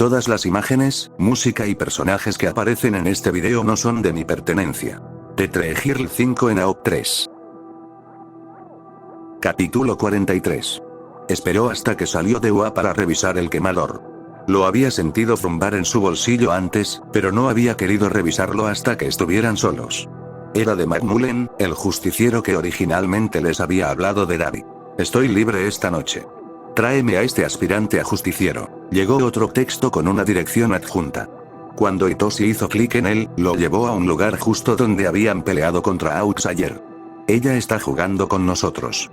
Todas las imágenes, música y personajes que aparecen en este video no son de mi pertenencia. Tetrahirl 5 en AOP 3. Capítulo 43. Esperó hasta que salió de UA para revisar el quemador. Lo había sentido zumbar en su bolsillo antes, pero no había querido revisarlo hasta que estuvieran solos. Era de McMullen, el justiciero que originalmente les había hablado de Davi. Estoy libre esta noche. Tráeme a este aspirante a justiciero. Llegó otro texto con una dirección adjunta. Cuando Hitoshi hizo clic en él, lo llevó a un lugar justo donde habían peleado contra Aux ayer. Ella está jugando con nosotros.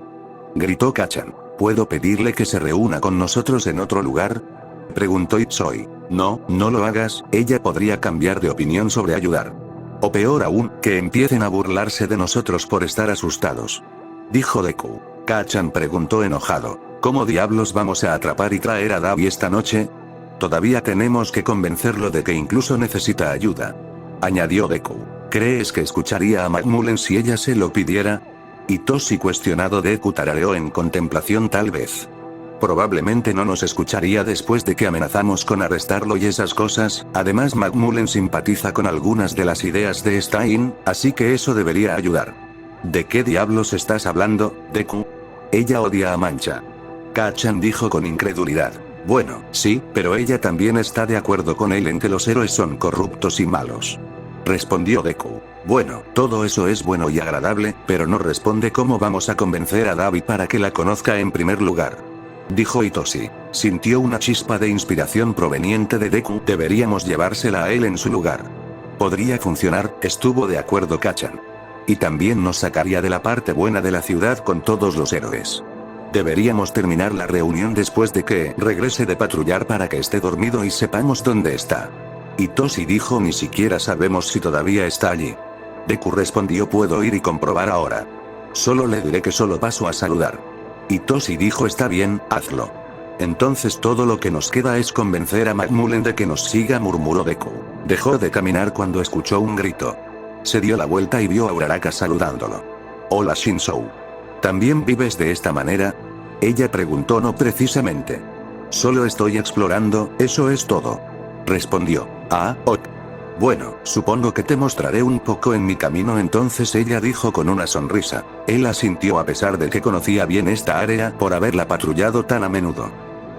Gritó Kachan. ¿Puedo pedirle que se reúna con nosotros en otro lugar? Preguntó Itsoi. No, no lo hagas, ella podría cambiar de opinión sobre ayudar. O peor aún, que empiecen a burlarse de nosotros por estar asustados. Dijo Deku. Kachan preguntó enojado. ¿Cómo diablos vamos a atrapar y traer a Davi esta noche? Todavía tenemos que convencerlo de que incluso necesita ayuda. Añadió Deku. ¿Crees que escucharía a McMullen si ella se lo pidiera? Hitoshi cuestionado. Deku tarareó en contemplación. Tal vez. Probablemente no nos escucharía después de que amenazamos con arrestarlo y esas cosas. Además, McMullen simpatiza con algunas de las ideas de Stein, así que eso debería ayudar. ¿De qué diablos estás hablando, Deku? Ella odia a Mancha. Kachan dijo con incredulidad. Bueno, sí, pero ella también está de acuerdo con él en que los héroes son corruptos y malos. Respondió Deku. Bueno, todo eso es bueno y agradable, pero no responde cómo vamos a convencer a Davi para que la conozca en primer lugar. Dijo Hitoshi. Sintió una chispa de inspiración proveniente de Deku. Deberíamos llevársela a él en su lugar. Podría funcionar, estuvo de acuerdo Kachan. Y también nos sacaría de la parte buena de la ciudad con todos los héroes. Deberíamos terminar la reunión después de que regrese de patrullar para que esté dormido y sepamos dónde está. Hitoshi dijo. Ni siquiera sabemos si todavía está allí. Deku respondió. Puedo ir y comprobar ahora. Solo le diré que solo paso a saludar. Hitoshi dijo. Está bien, hazlo. Entonces todo lo que nos queda es convencer a McMullen de que nos siga, murmuró Deku. Dejó de caminar cuando escuchó un grito. Se dio la vuelta y vio a Uraraka saludándolo. Hola Shinzou. ¿También vives de esta manera? Ella preguntó. No precisamente. Solo estoy explorando, eso es todo. Respondió. Ah, ok. Bueno, supongo que te mostraré un poco en mi camino entonces, ella dijo con una sonrisa. Él asintió a pesar de que conocía bien esta área por haberla patrullado tan a menudo.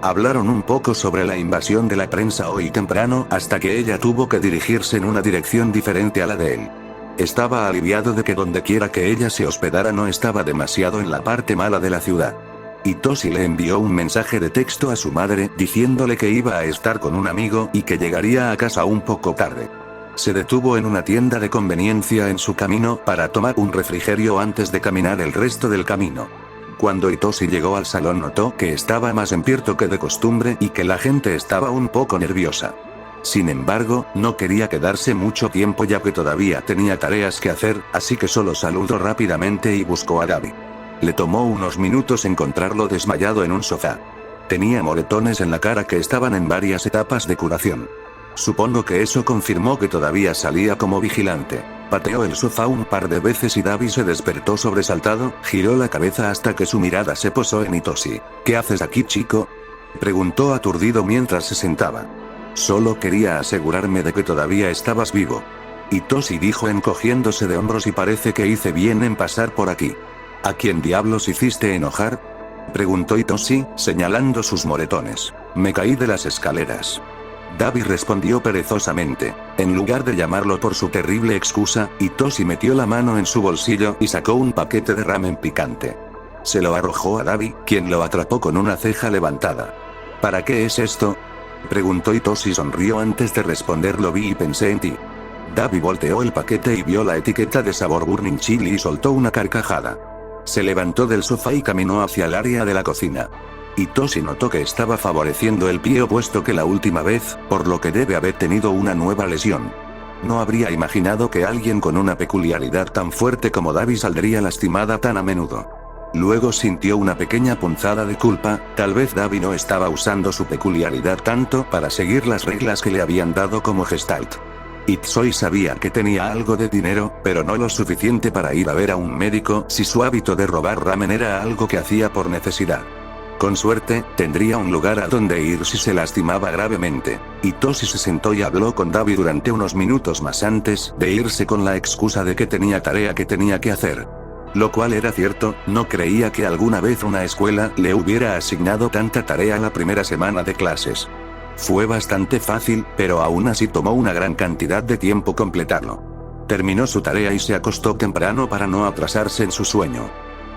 Hablaron un poco sobre la invasión de la prensa hoy temprano hasta que ella tuvo que dirigirse en una dirección diferente a la de él. Estaba aliviado de que dondequiera que ella se hospedara no estaba demasiado en la parte mala de la ciudad. Hitoshi le envió un mensaje de texto a su madre diciéndole que iba a estar con un amigo y que llegaría a casa un poco tarde. Se detuvo en una tienda de conveniencia en su camino para tomar un refrigerio antes de caminar el resto del camino. Cuando Hitoshi llegó al salón notó que estaba más empierto que de costumbre y que la gente estaba un poco nerviosa. Sin embargo, no quería quedarse mucho tiempo ya que todavía tenía tareas que hacer, así que solo saludó rápidamente y buscó a Davi. Le tomó unos minutos encontrarlo desmayado en un sofá. Tenía moretones en la cara que estaban en varias etapas de curación. Supongo que eso confirmó que todavía salía como vigilante. Pateó el sofá un par de veces y Davi se despertó sobresaltado, giró la cabeza hasta que su mirada se posó en Hitoshi. ¿Qué haces aquí, chico? Preguntó aturdido mientras se sentaba. Solo quería asegurarme de que todavía estabas vivo. Hitoshi dijo encogiéndose de hombros. Y parece que hice bien en pasar por aquí. ¿A quién diablos hiciste enojar? Preguntó Hitoshi, señalando sus moretones. Me caí de las escaleras. Davi respondió perezosamente. En lugar de llamarlo por su terrible excusa, Hitoshi metió la mano en su bolsillo y sacó un paquete de ramen picante. Se lo arrojó a Davi, quien lo atrapó con una ceja levantada. ¿Para qué es esto? Preguntó Hitoshi. Sonrió antes de responder. Lo vi y pensé en ti. Davi volteó el paquete y vio la etiqueta de sabor Burning Chili y soltó una carcajada. Se levantó del sofá y caminó hacia el área de la cocina. Hitoshi notó que estaba favoreciendo el pie opuesto que la última vez, por lo que debe haber tenido una nueva lesión. No habría imaginado que alguien con una peculiaridad tan fuerte como Davi saldría lastimada tan a menudo. Luego sintió una pequeña punzada de culpa. Tal vez Davi no estaba usando su peculiaridad tanto para seguir las reglas que le habían dado como Gestalt. Itsoi sabía que tenía algo de dinero, pero no lo suficiente para ir a ver a un médico si su hábito de robar ramen era algo que hacía por necesidad. Con suerte, tendría un lugar a donde ir si se lastimaba gravemente. Itoshi se sentó y habló con Dabi durante unos minutos más antes de irse con la excusa de que tenía tarea que tenía que hacer. Lo cual era cierto, no creía que alguna vez una escuela le hubiera asignado tanta tarea la primera semana de clases. Fue bastante fácil, pero aún así tomó una gran cantidad de tiempo completarlo. Terminó su tarea y se acostó temprano para no atrasarse en su sueño.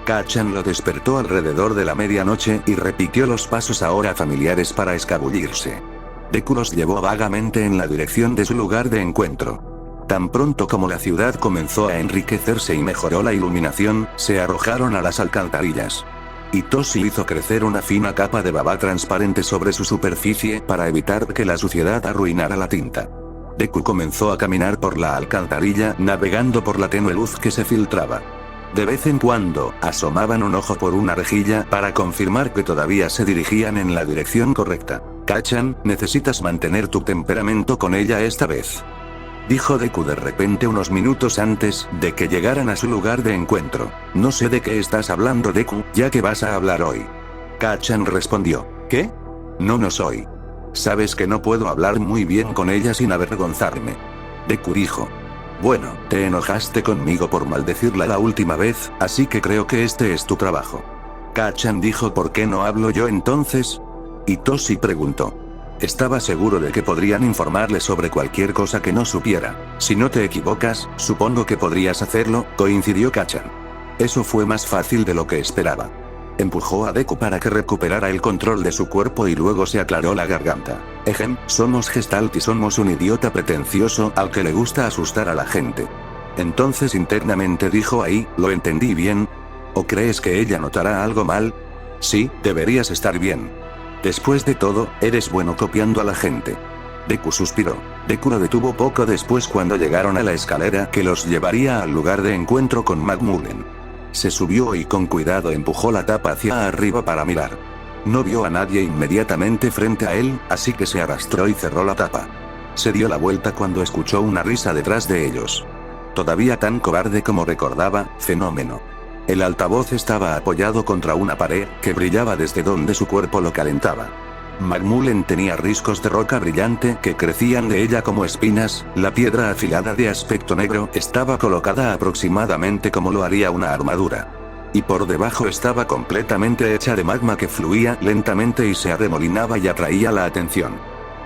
Kachan lo despertó alrededor de la medianoche y repitió los pasos ahora familiares para escabullirse. Deku los llevó vagamente en la dirección de su lugar de encuentro. Tan pronto como la ciudad comenzó a enriquecerse y mejoró la iluminación, se arrojaron a las alcantarillas. Itoshi hizo crecer una fina capa de baba transparente sobre su superficie para evitar que la suciedad arruinara la tinta. Deku comenzó a caminar por la alcantarilla navegando por la tenue luz que se filtraba. De vez en cuando, asomaban un ojo por una rejilla para confirmar que todavía se dirigían en la dirección correcta. Kachan, necesitas mantener tu temperamento con ella esta vez. Dijo Deku de repente unos minutos antes de que llegaran a su lugar de encuentro. No sé de qué estás hablando, Deku, ya que vas a hablar hoy. Kachan respondió. ¿Qué? No soy. Sabes que no puedo hablar muy bien con ella sin avergonzarme. Deku dijo. Bueno, te enojaste conmigo por maldecirla la última vez, así que creo que este es tu trabajo. Kachan dijo. ¿Por qué no hablo yo entonces? Itoshi preguntó. Estaba seguro de que podrían informarle sobre cualquier cosa que no supiera. Si no te equivocas, supongo que podrías hacerlo, coincidió Kachan. Eso fue más fácil de lo que esperaba. Empujó a Deku para que recuperara el control de su cuerpo y luego se aclaró la garganta. Somos Gestalt y somos un idiota pretencioso al que le gusta asustar a la gente. Entonces internamente dijo ahí, ¿lo entendí bien? ¿O crees que ella notará algo mal? Sí, deberías estar bien. Después de todo, eres bueno copiando a la gente. Deku suspiró. Deku lo detuvo poco después cuando llegaron a la escalera que los llevaría al lugar de encuentro con McMullen. Se subió y con cuidado empujó la tapa hacia arriba para mirar. No vio a nadie inmediatamente frente a él, así que se arrastró y cerró la tapa. Se dio la vuelta cuando escuchó una risa detrás de ellos. Todavía tan cobarde como recordaba, fenómeno. El altavoz estaba apoyado contra una pared que brillaba desde donde su cuerpo lo calentaba. McMullen tenía riscos de roca brillante que crecían de ella como espinas, la piedra afilada de aspecto negro estaba colocada aproximadamente como lo haría una armadura. Y por debajo estaba completamente hecha de magma que fluía lentamente y se arremolinaba y atraía la atención.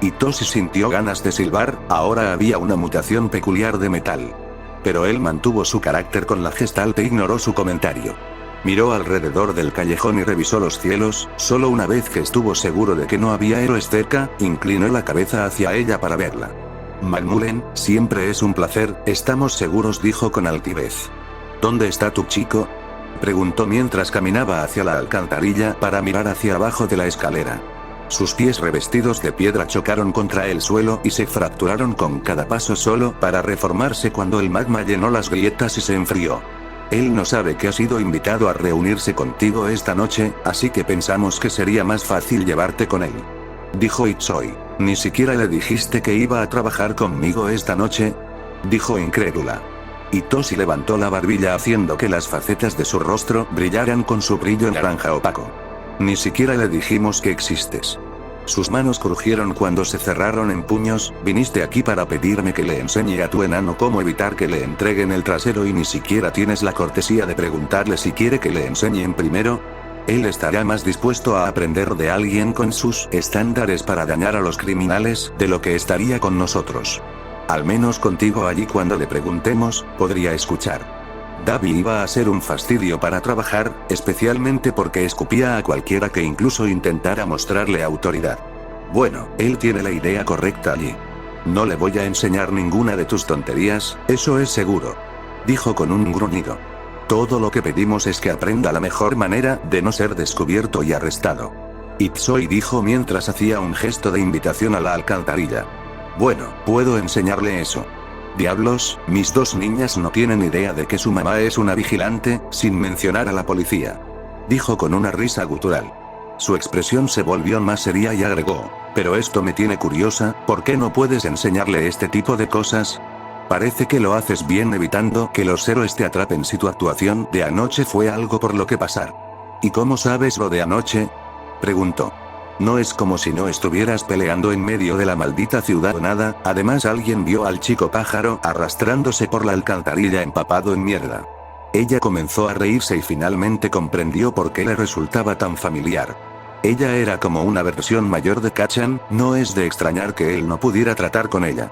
Itoshi sintió ganas de silbar, ahora había una mutación peculiar de metal. Pero él mantuvo su carácter con la Gestalt e ignoró su comentario. Miró alrededor del callejón y revisó los cielos, solo una vez que estuvo seguro de que no había héroes cerca, inclinó la cabeza hacia ella para verla. McMullen, siempre es un placer, estamos seguros, dijo con altivez. ¿Dónde está tu chico? Preguntó mientras caminaba hacia la alcantarilla para mirar hacia abajo de la escalera. Sus pies revestidos de piedra chocaron contra el suelo y se fracturaron con cada paso solo para reformarse cuando el magma llenó las grietas y se enfrió. Él no sabe que ha sido invitado a reunirse contigo esta noche, así que pensamos que sería más fácil llevarte con él. Dijo Itsoi. ¿Ni siquiera le dijiste que iba a trabajar conmigo esta noche? Dijo incrédula. Itoshi levantó la barbilla haciendo que las facetas de su rostro brillaran con su brillo naranja opaco. Ni siquiera le dijimos que existes. Sus manos crujieron cuando se cerraron en puños. Viniste aquí para pedirme que le enseñe a tu enano cómo evitar que le entreguen el trasero y ni siquiera tienes la cortesía de preguntarle si quiere que le enseñen primero. Él estará más dispuesto a aprender de alguien con sus estándares para dañar a los criminales de lo que estaría con nosotros. Al menos contigo allí cuando le preguntemos, podría escuchar. Dabi iba a ser un fastidio para trabajar, especialmente porque escupía a cualquiera que incluso intentara mostrarle autoridad. Bueno, él tiene la idea correcta allí. No le voy a enseñar ninguna de tus tonterías, eso es seguro. Dijo con un gruñido. Todo lo que pedimos es que aprenda la mejor manera de no ser descubierto y arrestado. Itsoi dijo mientras hacía un gesto de invitación a la alcantarilla. Bueno, puedo enseñarle eso. Diablos, mis dos niñas no tienen idea de que su mamá es una vigilante, sin mencionar a la policía. Dijo con una risa gutural. Su expresión se volvió más seria y agregó, pero esto me tiene curiosa, ¿por qué no puedes enseñarle este tipo de cosas? Parece que lo haces bien evitando que los héroes te atrapen si tu actuación de anoche fue algo por lo que pasar. ¿Y cómo sabes lo de anoche? Preguntó. No es como si no estuvieras peleando en medio de la maldita ciudad o nada. Además alguien vio al chico pájaro arrastrándose por la alcantarilla empapado en mierda. Ella comenzó a reírse y finalmente comprendió por qué le resultaba tan familiar. Ella era como una versión mayor de Kachan, no es de extrañar que él no pudiera tratar con ella.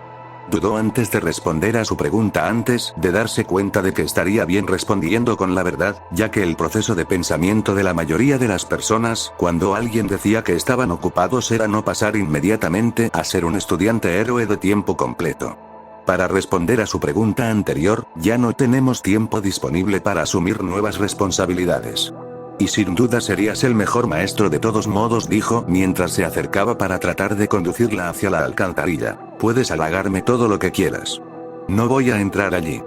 Dudó antes de responder a su pregunta antes de darse cuenta de que estaría bien respondiendo con la verdad, ya que el proceso de pensamiento de la mayoría de las personas, cuando alguien decía que estaban ocupados era no pasar inmediatamente a ser un estudiante héroe de tiempo completo. Para responder a su pregunta anterior, ya no tenemos tiempo disponible para asumir nuevas responsabilidades. Y sin duda serías el mejor maestro de todos modos, dijo mientras se acercaba para tratar de conducirla hacia la alcantarilla. Puedes halagarme todo lo que quieras. No voy a entrar allí.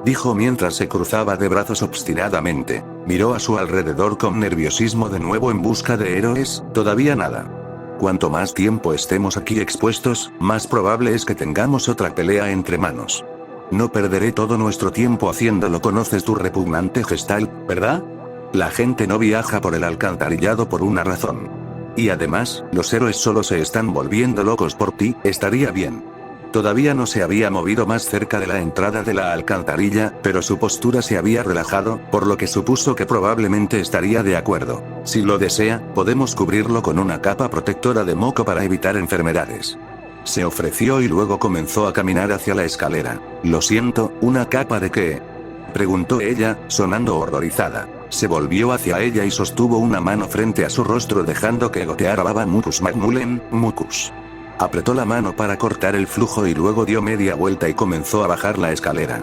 Dijo mientras se cruzaba de brazos obstinadamente. Miró a su alrededor con nerviosismo de nuevo en busca de héroes, todavía nada. Cuanto más tiempo estemos aquí expuestos, más probable es que tengamos otra pelea entre manos. No perderé todo nuestro tiempo haciéndolo. Conoces tu repugnante Gestalt, ¿verdad? La gente no viaja por el alcantarillado por una razón. Y además, los héroes solo se están volviendo locos por ti. Estaría bien. Todavía no se había movido más cerca de la entrada de la alcantarilla, pero su postura se había relajado, por lo que supuso que probablemente estaría de acuerdo. Si lo desea, podemos cubrirlo con una capa protectora de moco para evitar enfermedades. Se ofreció y luego comenzó a caminar hacia la escalera. Lo siento, ¿una capa de qué?, preguntó ella, sonando horrorizada. Se volvió hacia ella y sostuvo una mano frente a su rostro dejando que goteara baba. Mucus Magmulen, mucus. Apretó la mano para cortar el flujo y luego dio media vuelta y comenzó a bajar la escalera.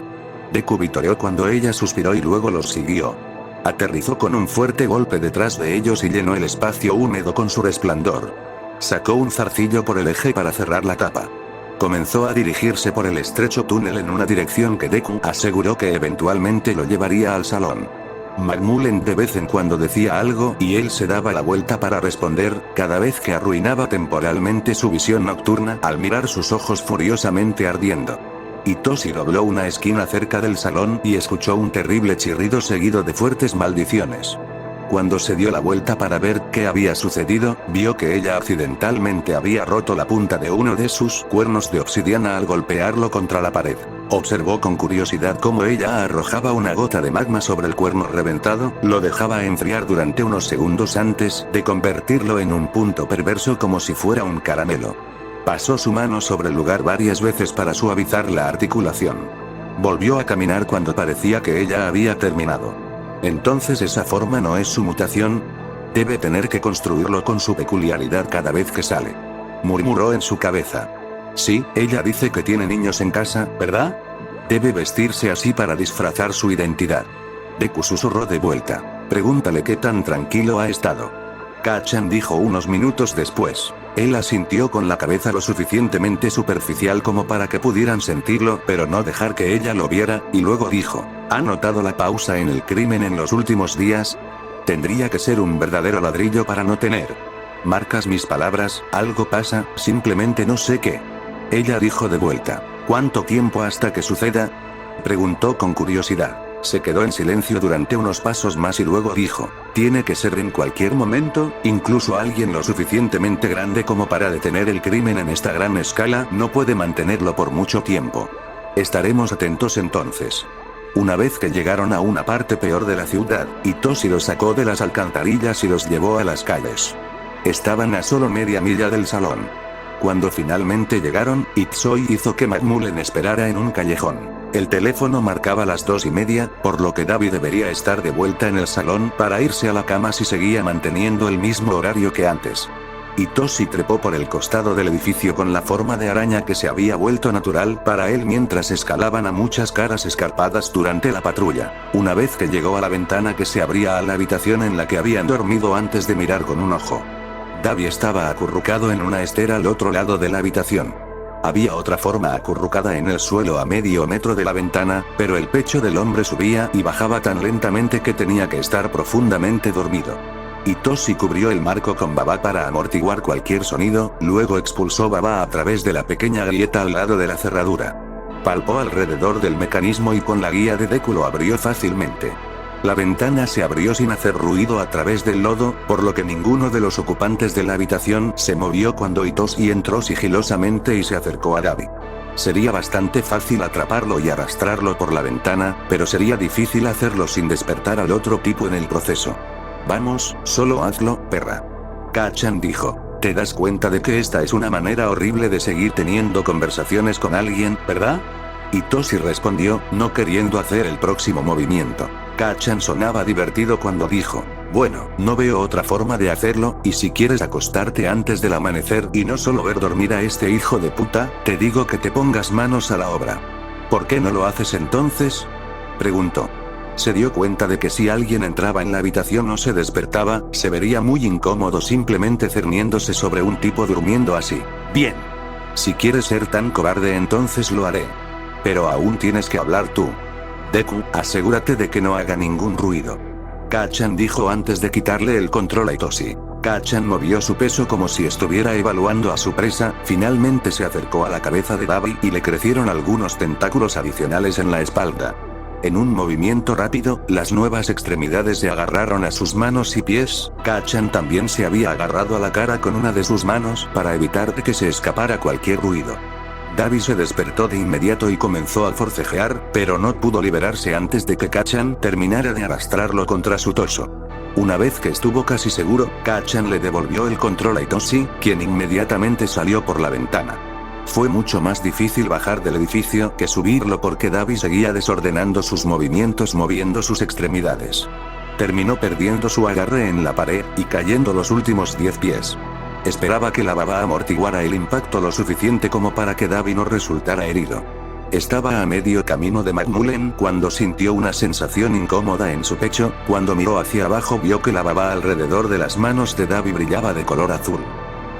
Deku vitoreó cuando ella suspiró y luego los siguió. Aterrizó con un fuerte golpe detrás de ellos y llenó el espacio húmedo con su resplandor. Sacó un zarcillo por el eje para cerrar la tapa. Comenzó a dirigirse por el estrecho túnel en una dirección que Deku aseguró que eventualmente lo llevaría al salón. Magmulen de vez en cuando decía algo y él se daba la vuelta para responder, cada vez que arruinaba temporalmente su visión nocturna al mirar sus ojos furiosamente ardiendo. Itoshi dobló una esquina cerca del salón y escuchó un terrible chirrido seguido de fuertes maldiciones. Cuando se dio la vuelta para ver qué había sucedido, vio que ella accidentalmente había roto la punta de uno de sus cuernos de obsidiana al golpearlo contra la pared. Observó con curiosidad cómo ella arrojaba una gota de magma sobre el cuerno reventado, lo dejaba enfriar durante unos segundos antes de convertirlo en un punto perverso como si fuera un caramelo. Pasó su mano sobre el lugar varias veces para suavizar la articulación. Volvió a caminar cuando parecía que ella había terminado. Entonces esa forma no es su mutación. Debe tener que construirlo con su peculiaridad cada vez que sale. Murmuró en su cabeza. Sí, ella dice que tiene niños en casa, ¿verdad? Debe vestirse así para disfrazar su identidad. Deku susurró de vuelta. Pregúntale qué tan tranquilo ha estado. Kachan dijo unos minutos después. Él asintió con la cabeza lo suficientemente superficial como para que pudieran sentirlo, pero no dejar que ella lo viera, y luego dijo. ¿Ha notado la pausa en el crimen en los últimos días? Tendría que ser un verdadero ladrillo para no tener. Marcas mis palabras, algo pasa, simplemente no sé qué. Ella dijo de vuelta. ¿Cuánto tiempo hasta que suceda?, preguntó con curiosidad. Se quedó en silencio durante unos pasos más y luego dijo. Tiene que ser en cualquier momento, incluso alguien lo suficientemente grande como para detener el crimen en esta gran escala no puede mantenerlo por mucho tiempo. Estaremos atentos entonces. Una vez que llegaron a una parte peor de la ciudad, Itoshi los sacó de las alcantarillas y los llevó a las calles. Estaban a solo media milla del salón. Cuando finalmente llegaron, Itsoi hizo que Magmulen esperara en un callejón. El teléfono marcaba las 2:30, por lo que Davi debería estar de vuelta en el salón para irse a la cama si seguía manteniendo el mismo horario que antes. Itoshi trepó por el costado del edificio con la forma de araña que se había vuelto natural para él mientras escalaban a muchas caras escarpadas durante la patrulla. Una vez que llegó a la ventana que se abría a la habitación en la que habían dormido antes de mirar con un ojo. Davi estaba acurrucado en una estera al otro lado de la habitación. Había otra forma acurrucada en el suelo a medio metro de la ventana, pero el pecho del hombre subía y bajaba tan lentamente que tenía que estar profundamente dormido. Itoshi cubrió el marco con baba para amortiguar cualquier sonido, luego expulsó baba a través de la pequeña grieta al lado de la cerradura. Palpó alrededor del mecanismo y con la guía de Deku lo abrió fácilmente. La ventana se abrió sin hacer ruido a través del lodo, por lo que ninguno de los ocupantes de la habitación se movió cuando Hitoshi entró sigilosamente y se acercó a Dabi. Sería bastante fácil atraparlo y arrastrarlo por la ventana, pero sería difícil hacerlo sin despertar al otro tipo en el proceso. Vamos, solo hazlo, perra. Kachan dijo. ¿Te das cuenta de que esta es una manera horrible de seguir teniendo conversaciones con alguien, verdad? Hitoshi respondió, no queriendo hacer el próximo movimiento. Kachan sonaba divertido cuando dijo, bueno, no veo otra forma de hacerlo, y si quieres acostarte antes del amanecer y no solo ver dormir a este hijo de puta, te digo que te pongas manos a la obra. ¿Por qué no lo haces entonces? Preguntó. Se dio cuenta de que si alguien entraba en la habitación o se despertaba, se vería muy incómodo simplemente cerniéndose sobre un tipo durmiendo así. Bien. Si quieres ser tan cobarde entonces lo haré. Pero aún tienes que hablar tú. Deku, asegúrate de que no haga ningún ruido. Kachan dijo antes de quitarle el control a Hitoshi. Kachan movió su peso como si estuviera evaluando a su presa, finalmente se acercó a la cabeza de Dabi y le crecieron algunos tentáculos adicionales en la espalda. En un movimiento rápido, las nuevas extremidades se agarraron a sus manos y pies. Kachan también se había agarrado a la cara con una de sus manos para evitar que se escapara cualquier ruido. Dabi se despertó de inmediato y comenzó a forcejear, pero no pudo liberarse antes de que Kachan terminara de arrastrarlo contra su torso. Una vez que estuvo casi seguro, Kachan le devolvió el control a Hitoshi, quien inmediatamente salió por la ventana. Fue mucho más difícil bajar del edificio que subirlo porque Dabi seguía desordenando sus movimientos moviendo sus extremidades. Terminó perdiendo su agarre en la pared y cayendo los últimos 10 pies. Esperaba que la baba amortiguara el impacto lo suficiente como para que Dabi no resultara herido. Estaba a medio camino de McMullen cuando sintió una sensación incómoda en su pecho. Cuando miró hacia abajo vio que la baba alrededor de las manos de Dabi brillaba de color azul.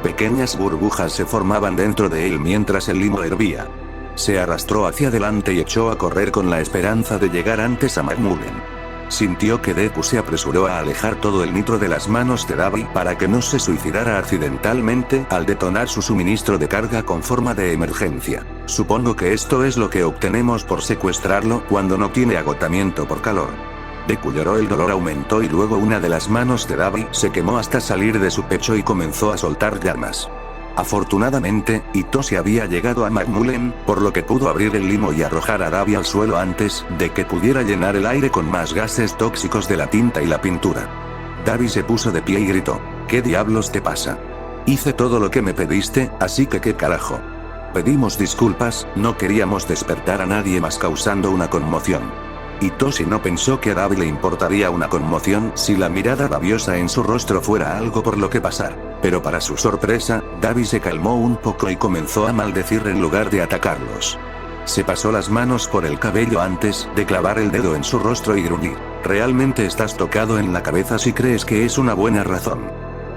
Pequeñas burbujas se formaban dentro de él mientras el limo hervía. Se arrastró hacia adelante y echó a correr con la esperanza de llegar antes a McMullen. Sintió que Deku se apresuró a alejar todo el nitro de las manos de Dabi para que no se suicidara accidentalmente al detonar su suministro de carga con forma de emergencia. Supongo que esto es lo que obtenemos por secuestrarlo cuando no tiene agotamiento por calor. Deku lloró, el dolor aumentó y luego una de las manos de Dabi se quemó hasta salir de su pecho y comenzó a soltar llamas. Afortunadamente, Hitoshi había llegado a McMullen, por lo que pudo abrir el limo y arrojar a Dabi al suelo antes de que pudiera llenar el aire con más gases tóxicos de la tinta y la pintura. Dabi se puso de pie y gritó, ¿qué diablos te pasa? Hice todo lo que me pediste, así que ¿qué carajo? Pedimos disculpas, no queríamos despertar a nadie más causando una conmoción. Hitoshi no pensó que a Dabi le importaría una conmoción si la mirada rabiosa en su rostro fuera algo por lo que pasar, pero para su sorpresa, Dabi se calmó un poco y comenzó a maldecir en lugar de atacarlos. Se pasó las manos por el cabello antes de clavar el dedo en su rostro y gruñir. Realmente estás tocado en la cabeza si crees que es una buena razón.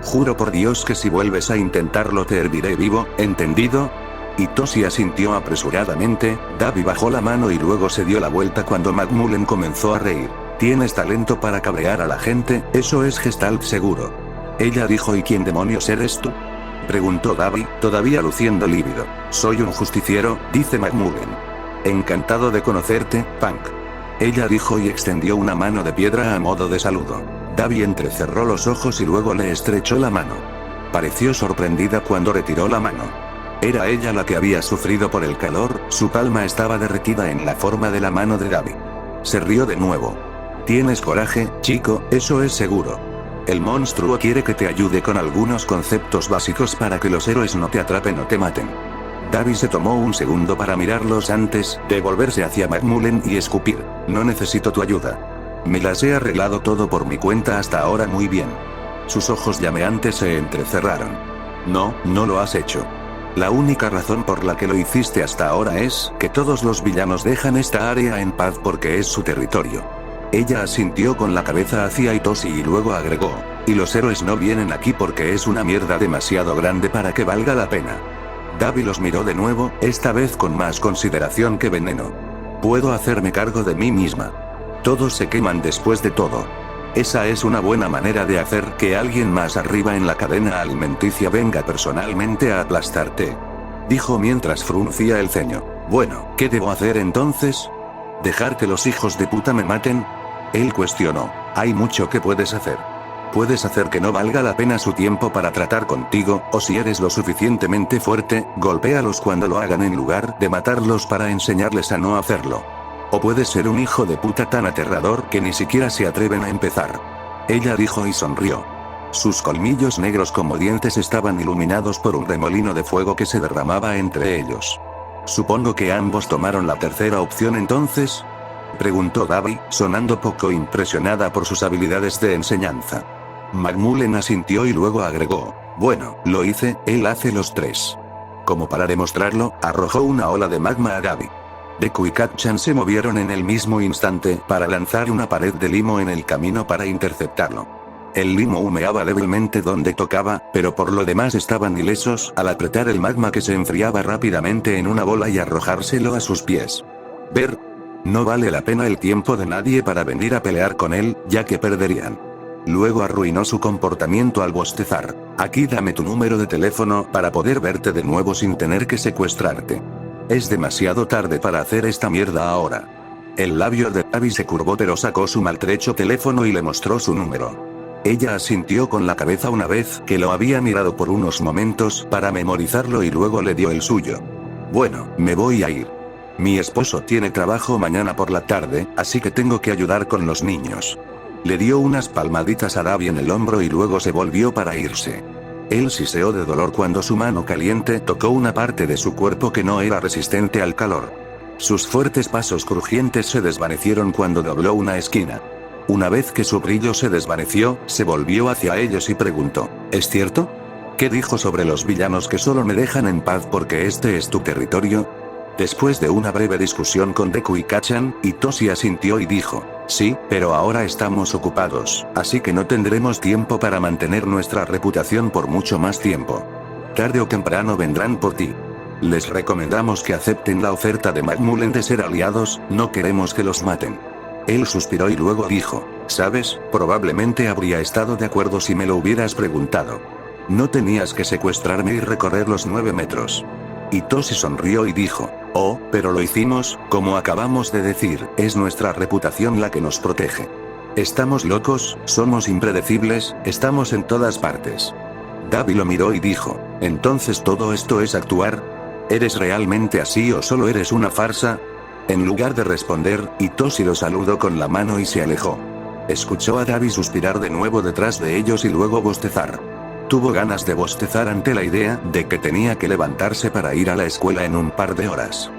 Juro por Dios que si vuelves a intentarlo te herviré vivo, ¿entendido? Hitoshi asintió apresuradamente. Dabi bajó la mano y luego se dio la vuelta cuando McMullen comenzó a reír. Tienes talento para cabrear a la gente, eso es Gestalt seguro. Ella dijo, ¿y quién demonios eres tú? Preguntó Dabi, todavía luciendo lívido. Soy un justiciero, dice McMullen. Encantado de conocerte, Punk. Ella dijo y extendió una mano de piedra a modo de saludo. Dabi entrecerró los ojos y luego le estrechó la mano. Pareció sorprendida cuando retiró la mano. Era ella la que había sufrido por el calor, su palma estaba derretida en la forma de la mano de Dabi. Se rió de nuevo. Tienes coraje, chico, eso es seguro. El monstruo quiere que te ayude con algunos conceptos básicos para que los héroes no te atrapen o te maten. Dabi se tomó un segundo para mirarlos antes de volverse hacia McMullen y escupir. No necesito tu ayuda. Me las he arreglado todo por mi cuenta hasta ahora muy bien. Sus ojos llameantes se entrecerraron. No, no lo has hecho. La única razón por la que lo hiciste hasta ahora es que todos los villanos dejan esta área en paz porque es su territorio. Ella asintió con la cabeza hacia Hitoshi y luego agregó, y los héroes no vienen aquí porque es una mierda demasiado grande para que valga la pena. Dabi los miró de nuevo, esta vez con más consideración que veneno. Puedo hacerme cargo de mí misma. Todos se queman después de todo. Esa es una buena manera de hacer que alguien más arriba en la cadena alimenticia venga personalmente a aplastarte. Dijo mientras fruncía el ceño. Bueno, ¿qué debo hacer entonces? ¿Dejar que los hijos de puta me maten? Él cuestionó. Hay mucho que puedes hacer. Puedes hacer que no valga la pena su tiempo para tratar contigo, o si eres lo suficientemente fuerte, golpéalos cuando lo hagan en lugar de matarlos para enseñarles a no hacerlo. O puedes ser un hijo de puta tan aterrador que ni siquiera se atreven a empezar. Ella dijo y sonrió. Sus colmillos negros como dientes estaban iluminados por un remolino de fuego que se derramaba entre ellos. Supongo que ambos tomaron la tercera opción entonces, preguntó Davi, sonando poco impresionada por sus habilidades de enseñanza. McMullen asintió y luego agregó, bueno, lo hice, él hace los tres. Como para demostrarlo, arrojó una ola de magma a Davi. Deku y Kacchan se movieron en el mismo instante para lanzar una pared de limo en el camino para interceptarlo. El limo humeaba débilmente donde tocaba, pero por lo demás estaban ilesos al apretar el magma que se enfriaba rápidamente en una bola y arrojárselo a sus pies. Ver. No vale la pena el tiempo de nadie para venir a pelear con él, ya que perderían. Luego arruinó su comportamiento al bostezar. Aquí dame tu número de teléfono para poder verte de nuevo sin tener que secuestrarte. Es demasiado tarde para hacer esta mierda ahora. El labio de Davi se curvó pero sacó su maltrecho teléfono y le mostró su número. Ella asintió con la cabeza una vez que lo había mirado por unos momentos para memorizarlo y luego le dio el suyo. Bueno, me voy a ir. Mi esposo tiene trabajo mañana por la tarde, así que tengo que ayudar con los niños. Le dio unas palmaditas a Davi en el hombro y luego se volvió para irse. Él siseó de dolor cuando su mano caliente tocó una parte de su cuerpo que no era resistente al calor. Sus fuertes pasos crujientes se desvanecieron cuando dobló una esquina. Una vez que su brillo se desvaneció, se volvió hacia ellos y preguntó, ¿es cierto? ¿Qué dijo sobre los villanos que solo me dejan en paz porque este es tu territorio? Después de una breve discusión con Deku y Kacchan, Itoshi asintió y dijo, sí, pero ahora estamos ocupados, así que no tendremos tiempo para mantener nuestra reputación por mucho más tiempo. Tarde o temprano vendrán por ti. Les recomendamos que acepten la oferta de McMullen de ser aliados, no queremos que los maten. Él suspiró y luego dijo, ¿sabes? Probablemente habría estado de acuerdo si me lo hubieras preguntado. No tenías que secuestrarme y recorrer los 9 metros. Itoshi sonrió y dijo, oh, pero lo hicimos, como acabamos de decir, es nuestra reputación la que nos protege. Estamos locos, somos impredecibles, estamos en todas partes. Davi lo miró y dijo, ¿entonces todo esto es actuar? ¿Eres realmente así o solo eres una farsa? En lugar de responder, Itoshi lo saludó con la mano y se alejó. Escuchó a Davi suspirar de nuevo detrás de ellos y luego bostezar. Tuvo ganas de bostezar ante la idea de que tenía que levantarse para ir a la escuela en un par de horas.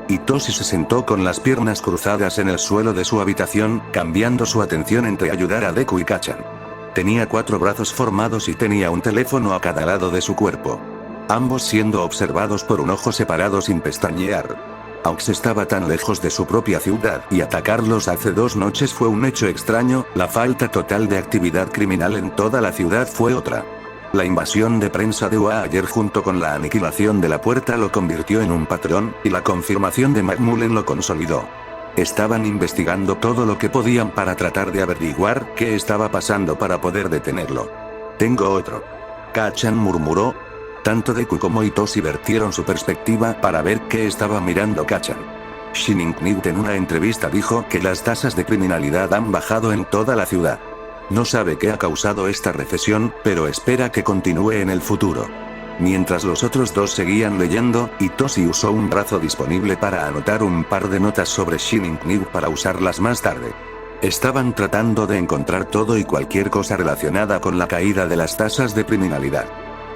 Itoshi se sentó con las piernas cruzadas en el suelo de su habitación, cambiando su atención entre ayudar a Deku y Kacchan. Tenía 4 brazos formados y tenía un teléfono a cada lado de su cuerpo. Ambos siendo observados por un ojo separado sin pestañear. Aux estaba tan lejos de su propia ciudad y atacarlos hace 2 noches fue un hecho extraño, la falta total de actividad criminal en toda la ciudad fue otra. La invasión de prensa de UA ayer junto con la aniquilación de la puerta lo convirtió en un patrón, y la confirmación de McMullen lo consolidó. Estaban investigando todo lo que podían para tratar de averiguar qué estaba pasando para poder detenerlo. Tengo otro. Kacchan murmuró. Tanto Deku como Itoshi vertieron su perspectiva para ver qué estaba mirando Kacchan. Shining Knight en una entrevista dijo que las tasas de criminalidad han bajado en toda la ciudad. No sabe qué ha causado esta recesión, pero espera que continúe en el futuro. Mientras los otros dos seguían leyendo, Itoshi usó un brazo disponible para anotar un par de notas sobre Shining Knight para usarlas más tarde. Estaban tratando de encontrar todo y cualquier cosa relacionada con la caída de las tasas de criminalidad.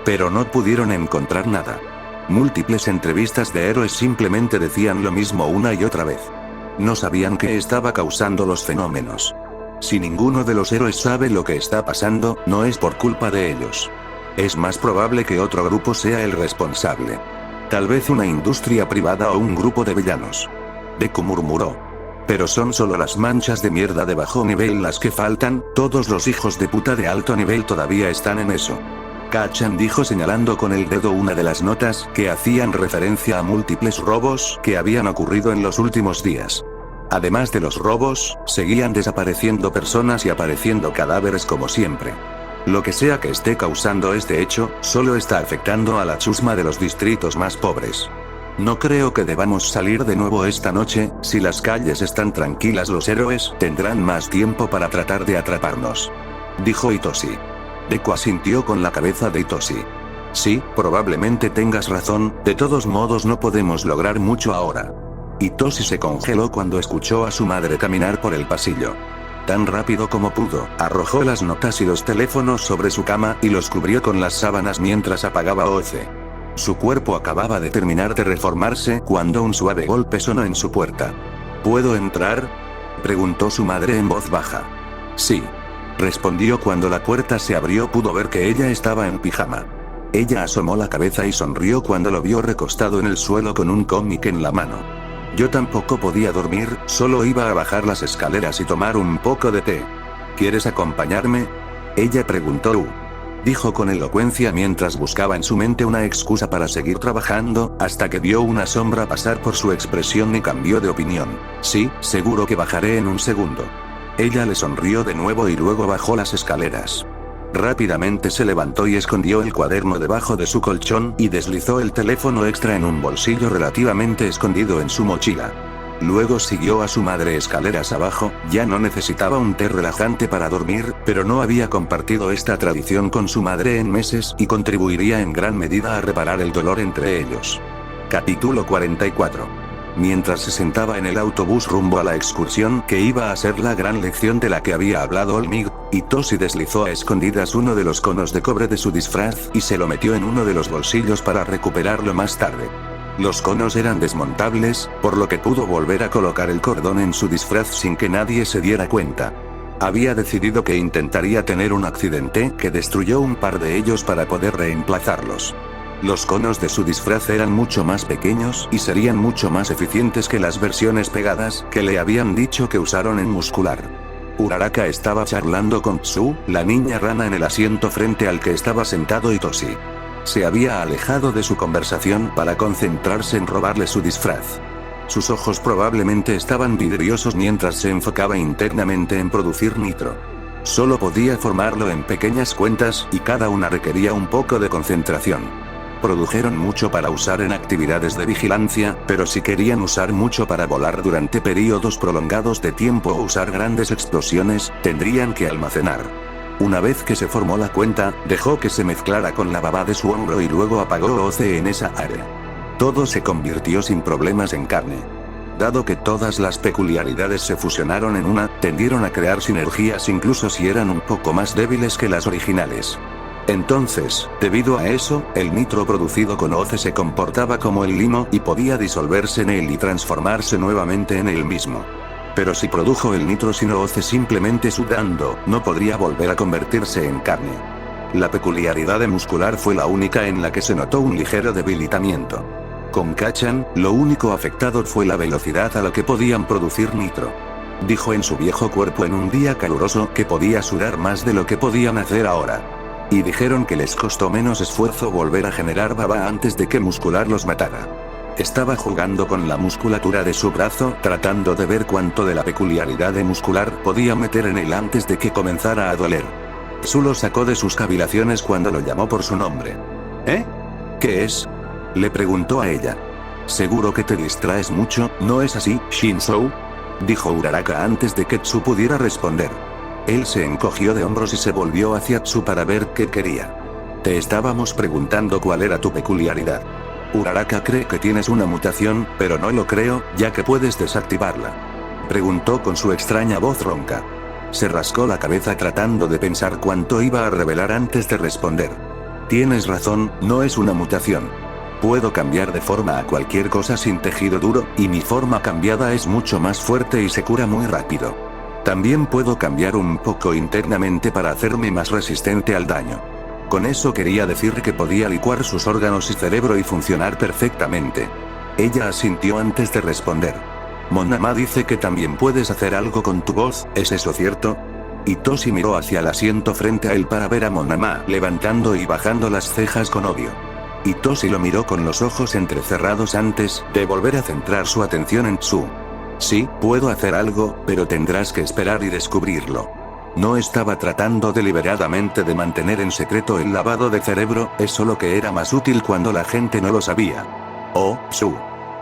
Pero no pudieron encontrar nada. Múltiples entrevistas de héroes simplemente decían lo mismo una y otra vez. No sabían qué estaba causando los fenómenos. Si ninguno de los héroes sabe lo que está pasando, no es por culpa de ellos. Es más probable que otro grupo sea el responsable. Tal vez una industria privada o un grupo de villanos. Deku murmuró. Pero son solo las manchas de mierda de bajo nivel las que faltan, todos los hijos de puta de alto nivel todavía están en eso. Kacchan dijo señalando con el dedo una de las notas que hacían referencia a múltiples robos que habían ocurrido en los últimos días. Además de los robos, seguían desapareciendo personas y apareciendo cadáveres como siempre. Lo que sea que esté causando este hecho, solo está afectando a la chusma de los distritos más pobres. No creo que debamos salir de nuevo esta noche. Si las calles están tranquilas, los héroes tendrán más tiempo para tratar de atraparnos, dijo Hitoshi. Deku asintió con la cabeza de Hitoshi. Sí, probablemente tengas razón, de todos modos no podemos lograr mucho ahora. Hitoshi se congeló cuando escuchó a su madre caminar por el pasillo. Tan rápido como pudo, arrojó las notas y los teléfonos sobre su cama y los cubrió con las sábanas mientras apagaba Oce. Su cuerpo acababa de terminar de reformarse cuando un suave golpe sonó en su puerta. ¿Puedo entrar?, preguntó su madre en voz baja. Sí, respondió cuando la puerta se abrió. Pudo ver que ella estaba en pijama. Ella asomó la cabeza y sonrió cuando lo vio recostado en el suelo con un cómic en la mano. Yo tampoco podía dormir, solo iba a bajar las escaleras y tomar un poco de té. ¿Quieres acompañarme?, ella preguntó. Dijo con elocuencia mientras buscaba en su mente una excusa para seguir trabajando, hasta que vio una sombra pasar por su expresión y cambió de opinión. Sí, seguro que bajaré en un segundo. Ella le sonrió de nuevo y luego bajó las escaleras. Rápidamente se levantó y escondió el cuaderno debajo de su colchón y deslizó el teléfono extra en un bolsillo relativamente escondido en su mochila. Luego siguió a su madre escaleras abajo. Ya no necesitaba un té relajante para dormir, pero no había compartido esta tradición con su madre en meses y contribuiría en gran medida a reparar el dolor entre ellos. Capítulo 44. Mientras se sentaba en el autobús rumbo a la excursión que iba a ser la gran lección de la que había hablado Olmig, Hitoshi deslizó a escondidas uno de los conos de cobre de su disfraz y se lo metió en uno de los bolsillos para recuperarlo más tarde. Los conos eran desmontables, por lo que pudo volver a colocar el cordón en su disfraz sin que nadie se diera cuenta. Había decidido que intentaría tener un accidente que destruyó un par de ellos para poder reemplazarlos. Los conos de su disfraz eran mucho más pequeños y serían mucho más eficientes que las versiones pegadas que le habían dicho que usaron en Muscular. Uraraka estaba charlando con Tsu, la niña rana, en el asiento frente al que estaba sentado Hitoshi. Se había alejado de su conversación para concentrarse en robarle su disfraz. Sus ojos probablemente estaban vidriosos mientras se enfocaba internamente en producir nitro. Solo podía formarlo en pequeñas cuentas y cada una requería un poco de concentración. Produjeron mucho para usar en actividades de vigilancia, pero si querían usar mucho para volar durante periodos prolongados de tiempo o usar grandes explosiones, tendrían que almacenar. Una vez que se formó la cuenta, dejó que se mezclara con la baba de su hombro y luego apagó Oce en esa área. Todo se convirtió sin problemas en carne. Dado que todas las peculiaridades se fusionaron en una, tendieron a crear sinergias incluso si eran un poco más débiles que las originales. Entonces, debido a eso, el nitro producido con Oce se comportaba como el limo y podía disolverse en él y transformarse nuevamente en él mismo. Pero si produjo el nitro sin Oce simplemente sudando, no podría volver a convertirse en carne. La peculiaridad de Muscular fue la única en la que se notó un ligero debilitamiento. Con Kachan, lo único afectado fue la velocidad a la que podían producir nitro. Dijo en su viejo cuerpo en un día caluroso que podía sudar más de lo que podían hacer ahora. Y dijeron que les costó menos esfuerzo volver a generar baba antes de que Muscular los matara. Estaba jugando con la musculatura de su brazo, tratando de ver cuánto de la peculiaridad de Muscular podía meter en él antes de que comenzara a doler. Su lo sacó de sus cavilaciones cuando lo llamó por su nombre. ¿Eh? ¿Qué es?, le preguntó a ella. Seguro que te distraes mucho, ¿no es así, Shinzou?, dijo Uraraka antes de que Tsu pudiera responder. Él se encogió de hombros y se volvió hacia Tsu para ver qué quería. Te estábamos preguntando cuál era tu peculiaridad. Uraraka cree que tienes una mutación, pero no lo creo, ya que puedes desactivarla. Preguntó con su extraña voz ronca. Se rascó la cabeza tratando de pensar cuánto iba a revelar antes de responder. Tienes razón, no es una mutación. Puedo cambiar de forma a cualquier cosa sin tejido duro, y mi forma cambiada es mucho más fuerte y se cura muy rápido. También puedo cambiar un poco internamente para hacerme más resistente al daño. Con eso quería decir que podía licuar sus órganos y cerebro y funcionar perfectamente. Ella asintió antes de responder. Monama dice que también puedes hacer algo con tu voz, ¿es eso cierto? Hitoshi miró hacia el asiento frente a él para ver a Monama levantando y bajando las cejas con odio. Hitoshi lo miró con los ojos entrecerrados antes de volver a centrar su atención en Tsu. Sí, puedo hacer algo, pero tendrás que esperar y descubrirlo. No estaba tratando deliberadamente de mantener en secreto el lavado de cerebro, es solo que era más útil cuando la gente no lo sabía. Oh, Tsu.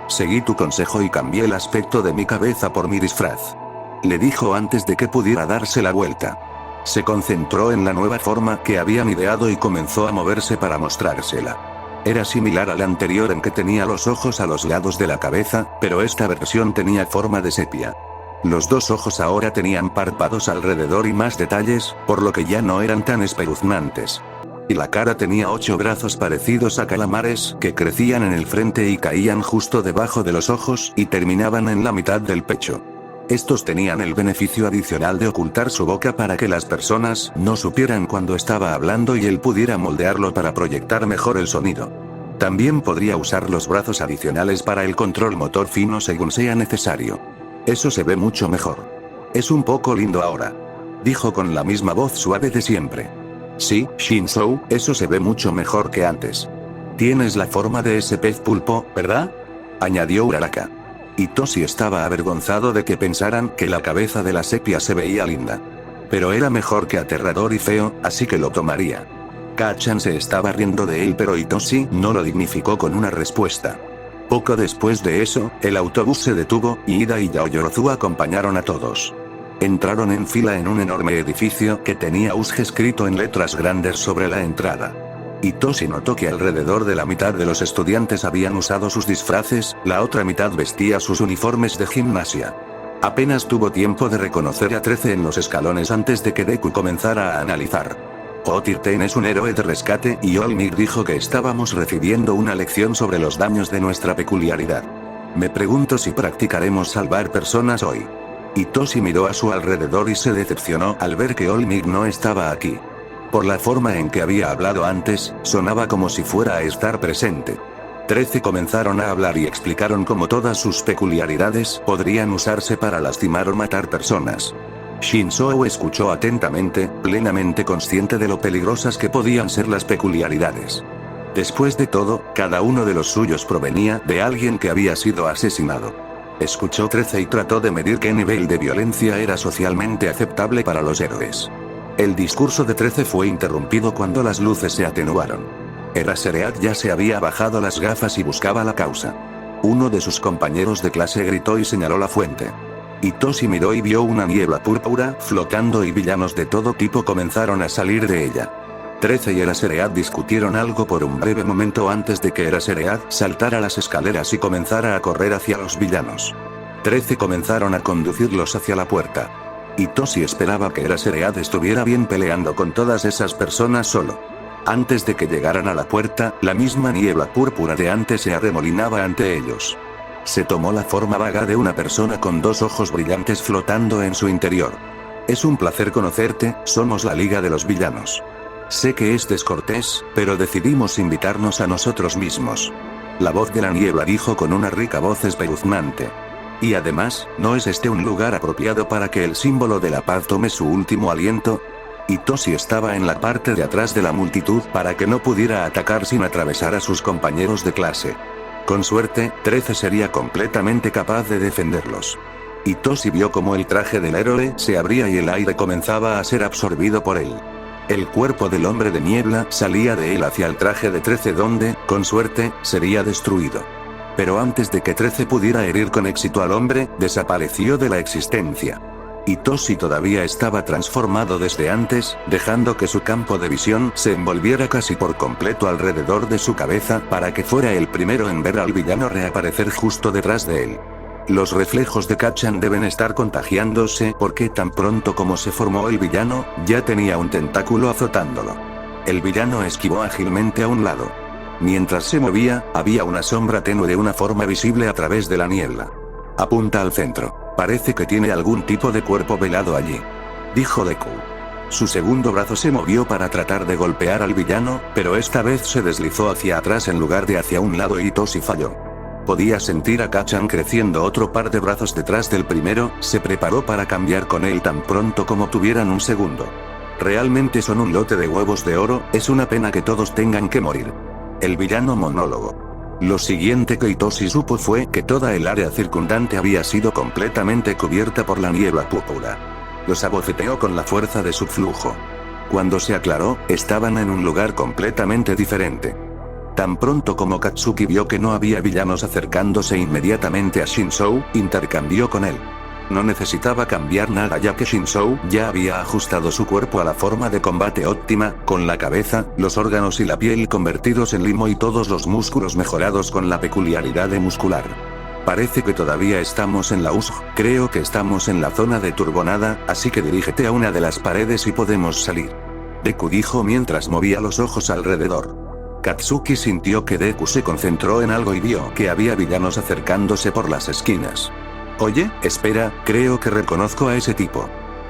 Seguí tu consejo y cambié el aspecto de mi cabeza por mi disfraz. Le dijo antes de que pudiera darse la vuelta. Se concentró en la nueva forma que habían ideado y comenzó a moverse para mostrársela. Era similar a la anterior en que tenía los ojos a los lados de la cabeza, pero esta versión tenía forma de sepia. Los dos ojos ahora tenían párpados alrededor y más detalles, por lo que ya no eran tan espeluznantes. Y la cara tenía 8 brazos parecidos a calamares que crecían en el frente y caían justo debajo de los ojos y terminaban en la mitad del pecho. Estos tenían el beneficio adicional de ocultar su boca para que las personas no supieran cuando estaba hablando y él pudiera moldearlo para proyectar mejor el sonido. También podría usar los brazos adicionales para el control motor fino según sea necesario. Eso se ve mucho mejor. Es un poco lindo ahora. Dijo con la misma voz suave de siempre. Sí, Shinzou, eso se ve mucho mejor que antes. Tienes la forma de ese pez pulpo, ¿verdad? Añadió Uraraka. Hitoshi estaba avergonzado de que pensaran que la cabeza de la sepia se veía linda. Pero era mejor que aterrador y feo, así que lo tomaría. Kacchan se estaba riendo de él, pero Hitoshi no lo dignificó con una respuesta. Poco después de eso, el autobús se detuvo, y Ida y Yaoyorozu acompañaron a todos. Entraron en fila en un enorme edificio que tenía USG escrito en letras grandes sobre la entrada. Hitoshi notó que alrededor de la mitad de los estudiantes habían usado sus disfraces, la otra mitad vestía sus uniformes de gimnasia. Apenas tuvo tiempo de reconocer a 13 en los escalones antes de que Deku comenzara a analizar. Otirten es un héroe de rescate y Olmir dijo que estábamos recibiendo una lección sobre los daños de nuestra peculiaridad. Me pregunto si practicaremos salvar personas hoy. Hitoshi miró a su alrededor y se decepcionó al ver que Olmir no estaba aquí. Por la forma en que había hablado antes, sonaba como si fuera a estar presente. 13 comenzaron a hablar y explicaron cómo todas sus peculiaridades podrían usarse para lastimar o matar personas. Shinzou escuchó atentamente, plenamente consciente de lo peligrosas que podían ser las peculiaridades. Después de todo, cada uno de los suyos provenía de alguien que había sido asesinado. Escuchó 13 y trató de medir qué nivel de violencia era socialmente aceptable para los héroes. El discurso de 13 fue interrumpido cuando las luces se atenuaron. Eraserhead ya se había bajado las gafas y buscaba la causa. Uno de sus compañeros de clase gritó y señaló la fuente. Hitoshi miró y vio una niebla púrpura flotando y villanos de todo tipo comenzaron a salir de ella. 13 y Eraserhead discutieron algo por un breve momento antes de que Eraserhead saltara las escaleras y comenzara a correr hacia los villanos. 13 comenzaron a conducirlos hacia la puerta. Hitoshi esperaba que Eraserhead estuviera bien peleando con todas esas personas solo. Antes de que llegaran a la puerta, la misma niebla púrpura de antes se arremolinaba ante ellos. Se tomó la forma vaga de una persona con 2 ojos brillantes flotando en su interior. Es un placer conocerte, somos la Liga de los Villanos. Sé que es descortés, pero decidimos invitarnos a nosotros mismos. La voz de la niebla dijo con una rica voz espeluznante. Y además, ¿no es este un lugar apropiado para que el símbolo de la paz tome su último aliento? Hitoshi estaba en la parte de atrás de la multitud para que no pudiera atacar sin atravesar a sus compañeros de clase. Con suerte, 13 sería completamente capaz de defenderlos. Hitoshi vio cómo el traje del héroe se abría y el aire comenzaba a ser absorbido por él. El cuerpo del hombre de niebla salía de él hacia el traje de 13 donde, con suerte, sería destruido. Pero antes de que 13 pudiera herir con éxito al hombre, desapareció de la existencia. Hitoshi todavía estaba transformado desde antes, dejando que su campo de visión se envolviera casi por completo alrededor de su cabeza para que fuera el primero en ver al villano reaparecer justo detrás de él. Los reflejos de Kacchan deben estar contagiándose porque tan pronto como se formó el villano, ya tenía un tentáculo azotándolo. El villano esquivó ágilmente a un lado. Mientras se movía, había una sombra tenue de una forma visible a través de la niebla. Apunta al centro. Parece que tiene algún tipo de cuerpo velado allí. Dijo Deku. Su segundo brazo se movió para tratar de golpear al villano, pero esta vez se deslizó hacia atrás en lugar de hacia un lado y Hitoshi falló. Podía sentir a Kacchan creciendo otro par de brazos detrás del primero, se preparó para cambiar con él tan pronto como tuvieran un segundo. Realmente son un lote de huevos de oro, es una pena que todos tengan que morir. El villano monólogo. Lo siguiente que Hitoshi supo fue que toda el área circundante había sido completamente cubierta por la niebla púrpura. Los abofeteó con la fuerza de su flujo. Cuando se aclaró, estaban en un lugar completamente diferente. Tan pronto como Katsuki vio que no había villanos acercándose inmediatamente a Shinzou, intercambió con él. No necesitaba cambiar nada ya que Shinzou ya había ajustado su cuerpo a la forma de combate óptima, con la cabeza, los órganos y la piel convertidos en limo y todos los músculos mejorados con la peculiaridad de muscular. Parece que todavía estamos en la USG, creo que estamos en la zona de turbonada, así que dirígete a una de las paredes y podemos salir. Deku dijo mientras movía los ojos alrededor. Katsuki sintió que Deku se concentró en algo y vio que había villanos acercándose por las esquinas. Oye, espera, creo que reconozco a ese tipo.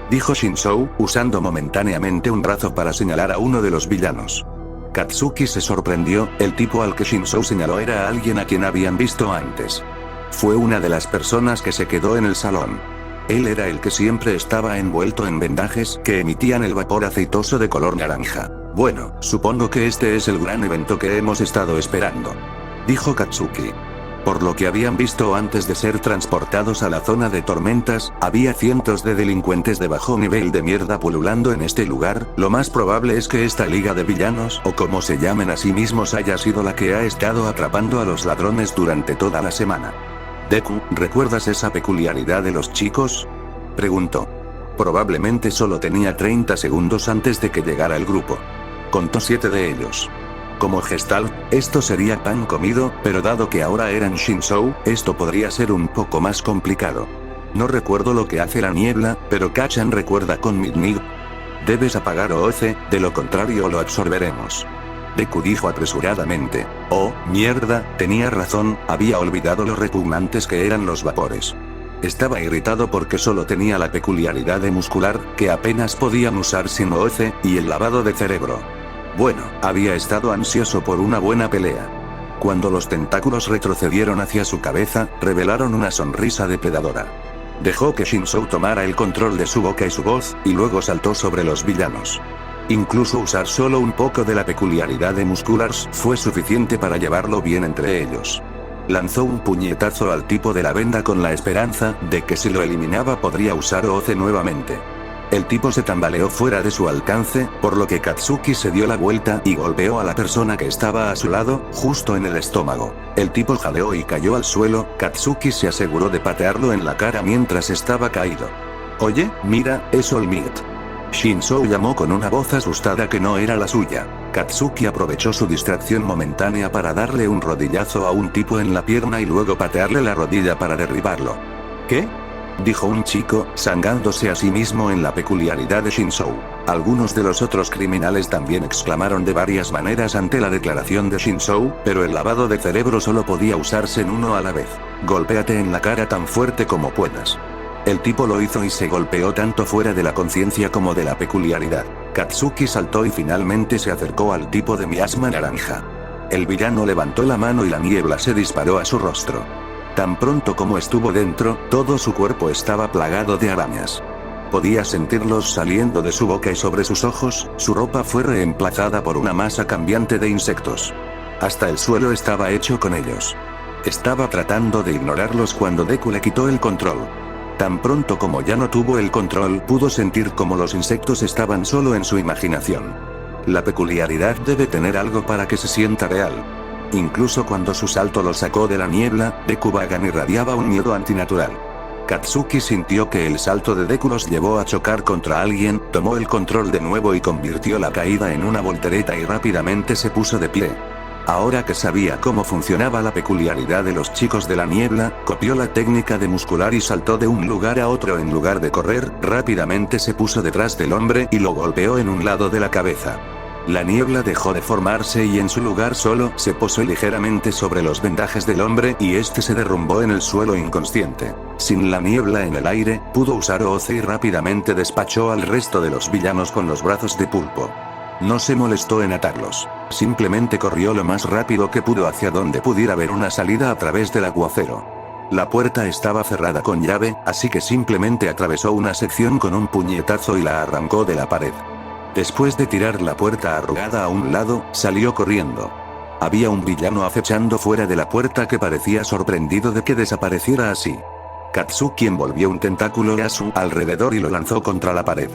Dijo Shinzou, usando momentáneamente un brazo para señalar a uno de los villanos. Katsuki se sorprendió, el tipo al que Shinzou señaló era alguien a quien habían visto antes. Fue una de las personas que se quedó en el salón. Él era el que siempre estaba envuelto en vendajes que emitían el vapor aceitoso de color naranja. Bueno, supongo que este es el gran evento que hemos estado esperando. Dijo Katsuki. Por lo que habían visto antes de ser transportados a la zona de tormentas, había cientos de delincuentes de bajo nivel de mierda pululando en este lugar, lo más probable es que esta liga de villanos, o como se llamen a sí mismos, haya sido la que ha estado atrapando a los ladrones durante toda la semana. Deku, ¿recuerdas esa peculiaridad de los chicos? Preguntó. Probablemente solo tenía 30 segundos antes de que llegara el grupo. Contó 7 de ellos. Como Gestalt, esto sería pan comido, pero dado que ahora eran Shinzou, esto podría ser un poco más complicado. No recuerdo lo que hace la niebla, pero Kachan recuerda con Midnight. Debes apagar OOC, de lo contrario lo absorberemos. Deku dijo apresuradamente. Oh, mierda, tenía razón, había olvidado lo repugnantes que eran los vapores. Estaba irritado porque solo tenía la peculiaridad de muscular, que apenas podían usar sin OOC, y el lavado de cerebro. Bueno, había estado ansioso por una buena pelea. Cuando los tentáculos retrocedieron hacia su cabeza, revelaron una sonrisa depredadora. Dejó que Shinzou tomara el control de su boca y su voz, y luego saltó sobre los villanos. Incluso usar solo un poco de la peculiaridad de musculars fue suficiente para llevarlo bien entre ellos. Lanzó un puñetazo al tipo de la venda con la esperanza de que si lo eliminaba podría usar OOC nuevamente. El tipo se tambaleó fuera de su alcance, por lo que Katsuki se dio la vuelta y golpeó a la persona que estaba a su lado, justo en el estómago. El tipo jadeó y cayó al suelo, Katsuki se aseguró de patearlo en la cara mientras estaba caído. Oye, mira, es All Might. Shinzou llamó con una voz asustada que no era la suya. Katsuki aprovechó su distracción momentánea para darle un rodillazo a un tipo en la pierna y luego patearle la rodilla para derribarlo. ¿Qué? Dijo un chico, sangándose a sí mismo en la peculiaridad de Shinzou. Algunos de los otros criminales también exclamaron de varias maneras ante la declaración de Shinzou, pero el lavado de cerebro solo podía usarse en uno a la vez. Golpéate en la cara tan fuerte como puedas. El tipo lo hizo y se golpeó tanto fuera de la conciencia como de la peculiaridad. Katsuki saltó y finalmente se acercó al tipo de miasma naranja. El villano levantó la mano y la niebla se disparó a su rostro. Tan pronto como estuvo dentro, todo su cuerpo estaba plagado de arañas. Podía sentirlos saliendo de su boca y sobre sus ojos, su ropa fue reemplazada por una masa cambiante de insectos. Hasta el suelo estaba hecho con ellos. Estaba tratando de ignorarlos cuando Deku le quitó el control. Tan pronto como ya no tuvo el control, pudo sentir como los insectos estaban solo en su imaginación. La peculiaridad debe tener algo para que se sienta real. Incluso cuando su salto lo sacó de la niebla, Deku Bagan irradiaba un miedo antinatural. Katsuki sintió que el salto de Deku los llevó a chocar contra alguien, tomó el control de nuevo y convirtió la caída en una voltereta y rápidamente se puso de pie. Ahora que sabía cómo funcionaba la peculiaridad de los chicos de la niebla, copió la técnica de muscular y saltó de un lugar a otro en lugar de correr, rápidamente se puso detrás del hombre y lo golpeó en un lado de la cabeza. La niebla dejó de formarse y en su lugar solo se posó ligeramente sobre los vendajes del hombre y este se derrumbó en el suelo inconsciente. Sin la niebla en el aire, pudo usar OOC y rápidamente despachó al resto de los villanos con los brazos de pulpo. No se molestó en atarlos. Simplemente corrió lo más rápido que pudo hacia donde pudiera ver una salida a través del aguacero. La puerta estaba cerrada con llave, así que simplemente atravesó una sección con un puñetazo y la arrancó de la pared. Después de tirar la puerta arrugada a un lado, salió corriendo. Había un villano acechando fuera de la puerta que parecía sorprendido de que desapareciera así. Katsuki envolvió un tentáculo a su alrededor y lo lanzó contra la pared.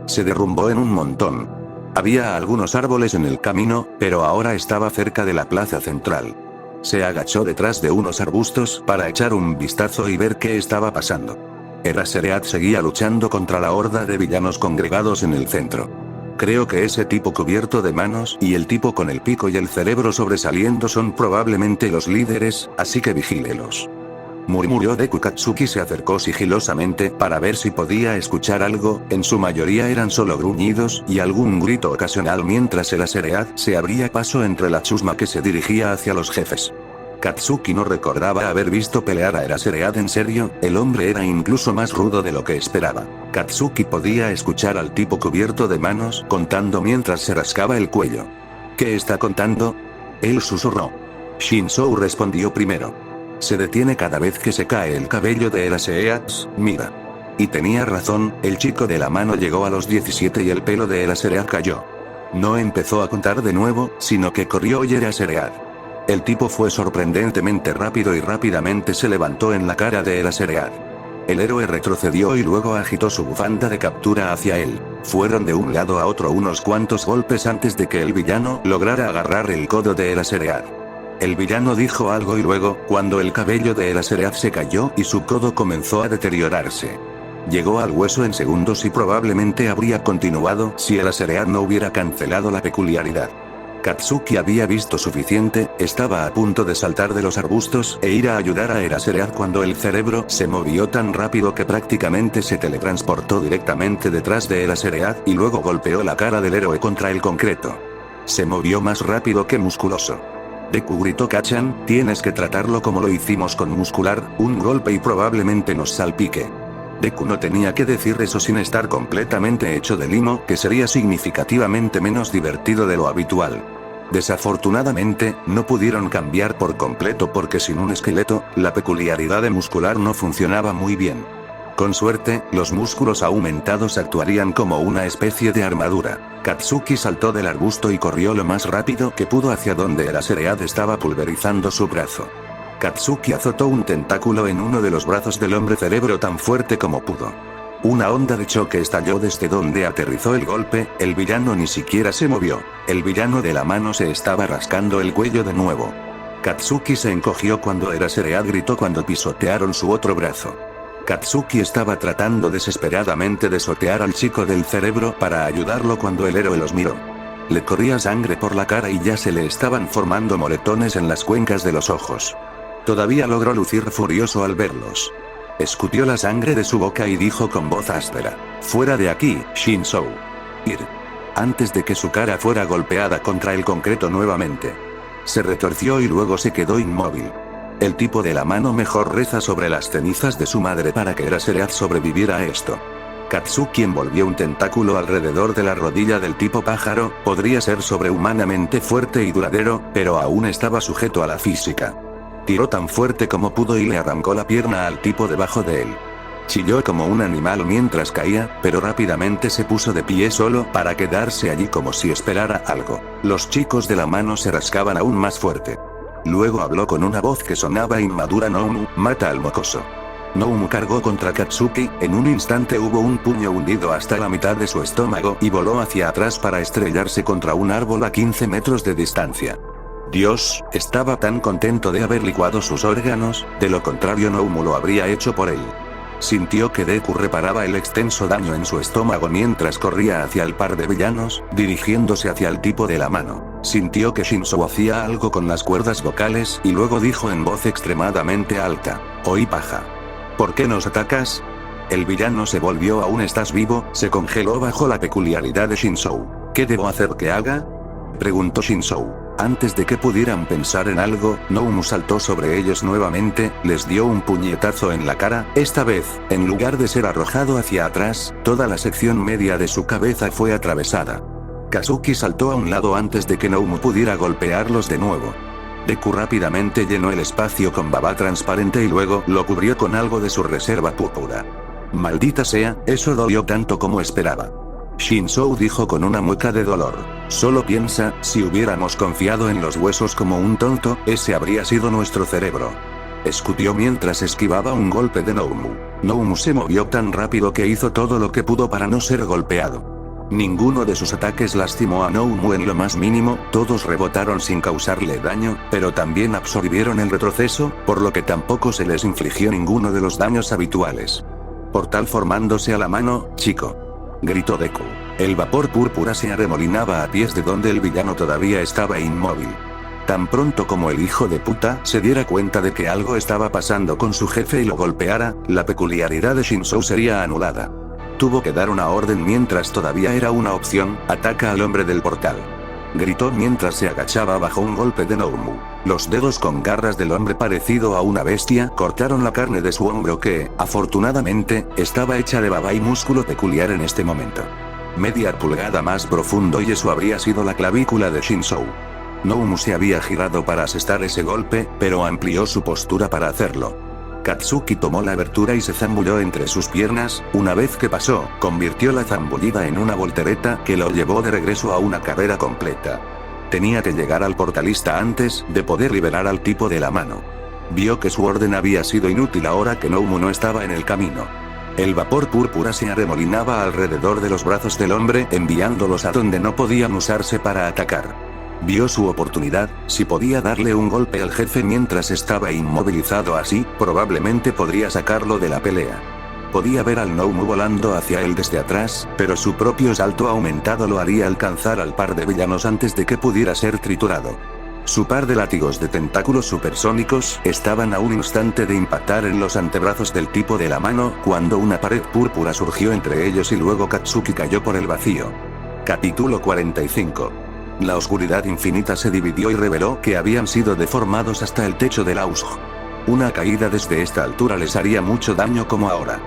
Se derrumbó en un montón. Había algunos árboles en el camino, pero ahora estaba cerca de la plaza central. Se agachó detrás de unos arbustos para echar un vistazo y ver qué estaba pasando. Eraserhead seguía luchando contra la horda de villanos congregados en el centro. Creo que ese tipo cubierto de manos y el tipo con el pico y el cerebro sobresaliendo son probablemente los líderes, así que vigílelos. Murmuró Deku. Katsuki se acercó sigilosamente para ver si podía escuchar algo, en su mayoría eran solo gruñidos y algún grito ocasional mientras Eraserhead se abría paso entre la chusma que se dirigía hacia los jefes. Katsuki no recordaba haber visto pelear a Eraserhead en serio, el hombre era incluso más rudo de lo que esperaba. Katsuki podía escuchar al tipo cubierto de manos contando mientras se rascaba el cuello. ¿Qué está contando? Él susurró. Shinzou respondió primero. Se detiene cada vez que se cae el cabello de Eraserhead, mira. Y tenía razón, el chico de la mano llegó a los 17 y el pelo de Eraserhead cayó. No empezó a contar de nuevo, sino que corrió y Eraserhead. El tipo fue sorprendentemente rápido y rápidamente se levantó en la cara de Eraserhead. El héroe retrocedió y luego agitó su bufanda de captura hacia él. Fueron de un lado a otro unos cuantos golpes antes de que el villano lograra agarrar el codo de Eraserhead. El villano dijo algo y luego, cuando el cabello de Eraserhead se cayó y su codo comenzó a deteriorarse. Llegó al hueso en segundos y probablemente habría continuado si Eraserhead no hubiera cancelado la peculiaridad. Katsuki había visto suficiente, estaba a punto de saltar de los arbustos e ir a ayudar a Eraserhead cuando el cerebro se movió tan rápido que prácticamente se teletransportó directamente detrás de Eraserhead y luego golpeó la cara del héroe contra el concreto. Se movió más rápido que musculoso. Deku gritó Kacchan, tienes que tratarlo como lo hicimos con Muscular, un golpe y probablemente nos salpique. Deku no tenía que decir eso sin estar completamente hecho de limo, que sería significativamente menos divertido de lo habitual. Desafortunadamente, no pudieron cambiar por completo porque sin un esqueleto, la peculiaridad de Muscular no funcionaba muy bien. Con suerte, los músculos aumentados actuarían como una especie de armadura. Katsuki saltó del arbusto y corrió lo más rápido que pudo hacia donde Eraserhead estaba pulverizando su brazo. Katsuki azotó un tentáculo en uno de los brazos del hombre cerebro tan fuerte como pudo. Una onda de choque estalló desde donde aterrizó el golpe, el villano ni siquiera se movió. El villano de la mano se estaba rascando el cuello de nuevo. Katsuki se encogió cuando Eraserhead gritó cuando pisotearon su otro brazo. Katsuki estaba tratando desesperadamente de sotear al chico del cerebro para ayudarlo cuando el héroe los miró. Le corría sangre por la cara y ya se le estaban formando moretones en las cuencas de los ojos. Todavía logró lucir furioso al verlos. Escupió la sangre de su boca y dijo con voz áspera: fuera de aquí, Shinzou. Ir. Antes de que su cara fuera golpeada contra el concreto nuevamente. Se retorció y luego se quedó inmóvil. El tipo de la mano mejor reza sobre las cenizas de su madre para que Eraserhead sobreviviera a esto. Katsuki envolvió un tentáculo alrededor de la rodilla del tipo pájaro, podría ser sobrehumanamente fuerte y duradero, pero aún estaba sujeto a la física. Tiró tan fuerte como pudo y le arrancó la pierna al tipo debajo de él. Chilló como un animal mientras caía, pero rápidamente se puso de pie solo para quedarse allí como si esperara algo. Los chicos de la mano se rascaban aún más fuerte. Luego habló con una voz que sonaba inmadura: Noumu, mata al mocoso. Noumu cargó contra Katsuki, en un instante hubo un puño hundido hasta la mitad de su estómago y voló hacia atrás para estrellarse contra un árbol a 15 metros de distancia. Dios, estaba tan contento de haber licuado sus órganos, de lo contrario Noumu lo habría hecho por él. Sintió que Deku reparaba el extenso daño en su estómago mientras corría hacia el par de villanos, dirigiéndose hacia el tipo de la mano. Sintió que Shinzou hacía algo con las cuerdas vocales y luego dijo en voz extremadamente alta: oí paja. ¿Por qué nos atacas? El villano se volvió. ¿Aún estás vivo? Se congeló bajo la peculiaridad de Shinzou. ¿Qué debo hacer que haga? Preguntó Shinzou. Antes de que pudieran pensar en algo, Noumu saltó sobre ellos nuevamente, les dio un puñetazo en la cara, esta vez, en lugar de ser arrojado hacia atrás, toda la sección media de su cabeza fue atravesada. Katsuki saltó a un lado antes de que Noumu pudiera golpearlos de nuevo. Deku rápidamente llenó el espacio con baba transparente y luego lo cubrió con algo de su reserva púrpura. Maldita sea, eso dolió tanto como esperaba. Shinzou dijo con una mueca de dolor. Solo piensa, si hubiéramos confiado en los huesos como un tonto, ese habría sido nuestro cerebro. Escupió mientras esquivaba un golpe de Noumu. Noumu se movió tan rápido que hizo todo lo que pudo para no ser golpeado. Ninguno de sus ataques lastimó a Noumu en lo más mínimo, todos rebotaron sin causarle daño, pero también absorbieron el retroceso, por lo que tampoco se les infligió ninguno de los daños habituales. Portal formándose a la mano, chico. Gritó Deku. El vapor púrpura se arremolinaba a pies de donde el villano todavía estaba inmóvil. Tan pronto como el hijo de puta se diera cuenta de que algo estaba pasando con su jefe y lo golpeara, la peculiaridad de Shinzou sería anulada. Tuvo que dar una orden mientras todavía era una opción: ataca al hombre del portal. Gritó mientras se agachaba bajo un golpe de Noumu. Los dedos con garras del hombre parecido a una bestia cortaron la carne de su hombro que, afortunadamente, estaba hecha de baba y músculo peculiar en este momento. Media pulgada más profundo y eso habría sido la clavícula de Shinzou. Noumu se había girado para asestar ese golpe, pero amplió su postura para hacerlo. Katsuki tomó la abertura y se zambulló entre sus piernas. Una vez que pasó, convirtió la zambullida en una voltereta que lo llevó de regreso a una carrera completa. Tenía que llegar al portalista antes de poder liberar al tipo de la mano. Vio que su orden había sido inútil ahora que Noumu no estaba en el camino. El vapor púrpura se arremolinaba alrededor de los brazos del hombre, enviándolos a donde no podían usarse para atacar. Vio su oportunidad: si podía darle un golpe al jefe mientras estaba inmovilizado así, probablemente podría sacarlo de la pelea. Podía ver al Noumu volando hacia él desde atrás, pero su propio salto aumentado lo haría alcanzar al par de villanos antes de que pudiera ser triturado. Su par de látigos de tentáculos supersónicos estaban a un instante de impactar en los antebrazos del tipo de la mano, cuando una pared púrpura surgió entre ellos y luego Katsuki cayó por el vacío. Capítulo 45. La oscuridad infinita se dividió y reveló que habían sido deformados hasta el techo del Ausg. Una caída desde esta altura les haría mucho daño como ahora.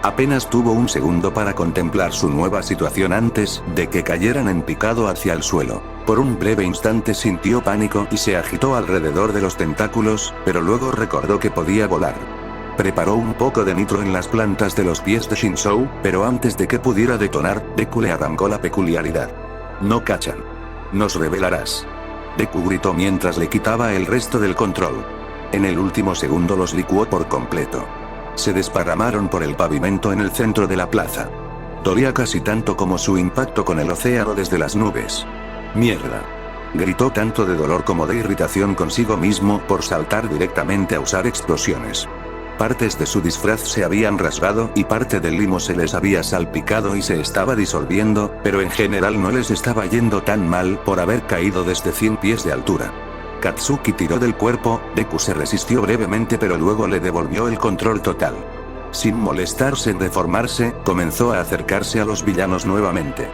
Apenas tuvo un segundo para contemplar su nueva situación antes de que cayeran en picado hacia el suelo. Por un breve instante sintió pánico y se agitó alrededor de los tentáculos, pero luego recordó que podía volar. Preparó un poco de nitro en las plantas de los pies de Shinzou, pero antes de que pudiera detonar, Deku le arrancó la peculiaridad. No cachan. Nos revelarás. Deku gritó mientras le quitaba el resto del control. En el último segundo los licuó por completo. Se desparramaron por el pavimento en el centro de la plaza. Dolía casi tanto como su impacto con el océano desde las nubes. ¡Mierda! Gritó tanto de dolor como de irritación consigo mismo por saltar directamente a usar explosiones. Partes de su disfraz se habían rasgado y parte del limo se les había salpicado y se estaba disolviendo, pero en general no les estaba yendo tan mal por haber caído desde 100 pies de altura. Katsuki tiró del cuerpo, Deku se resistió brevemente pero luego le devolvió el control total. Sin molestarse en deformarse, comenzó a acercarse a los villanos nuevamente.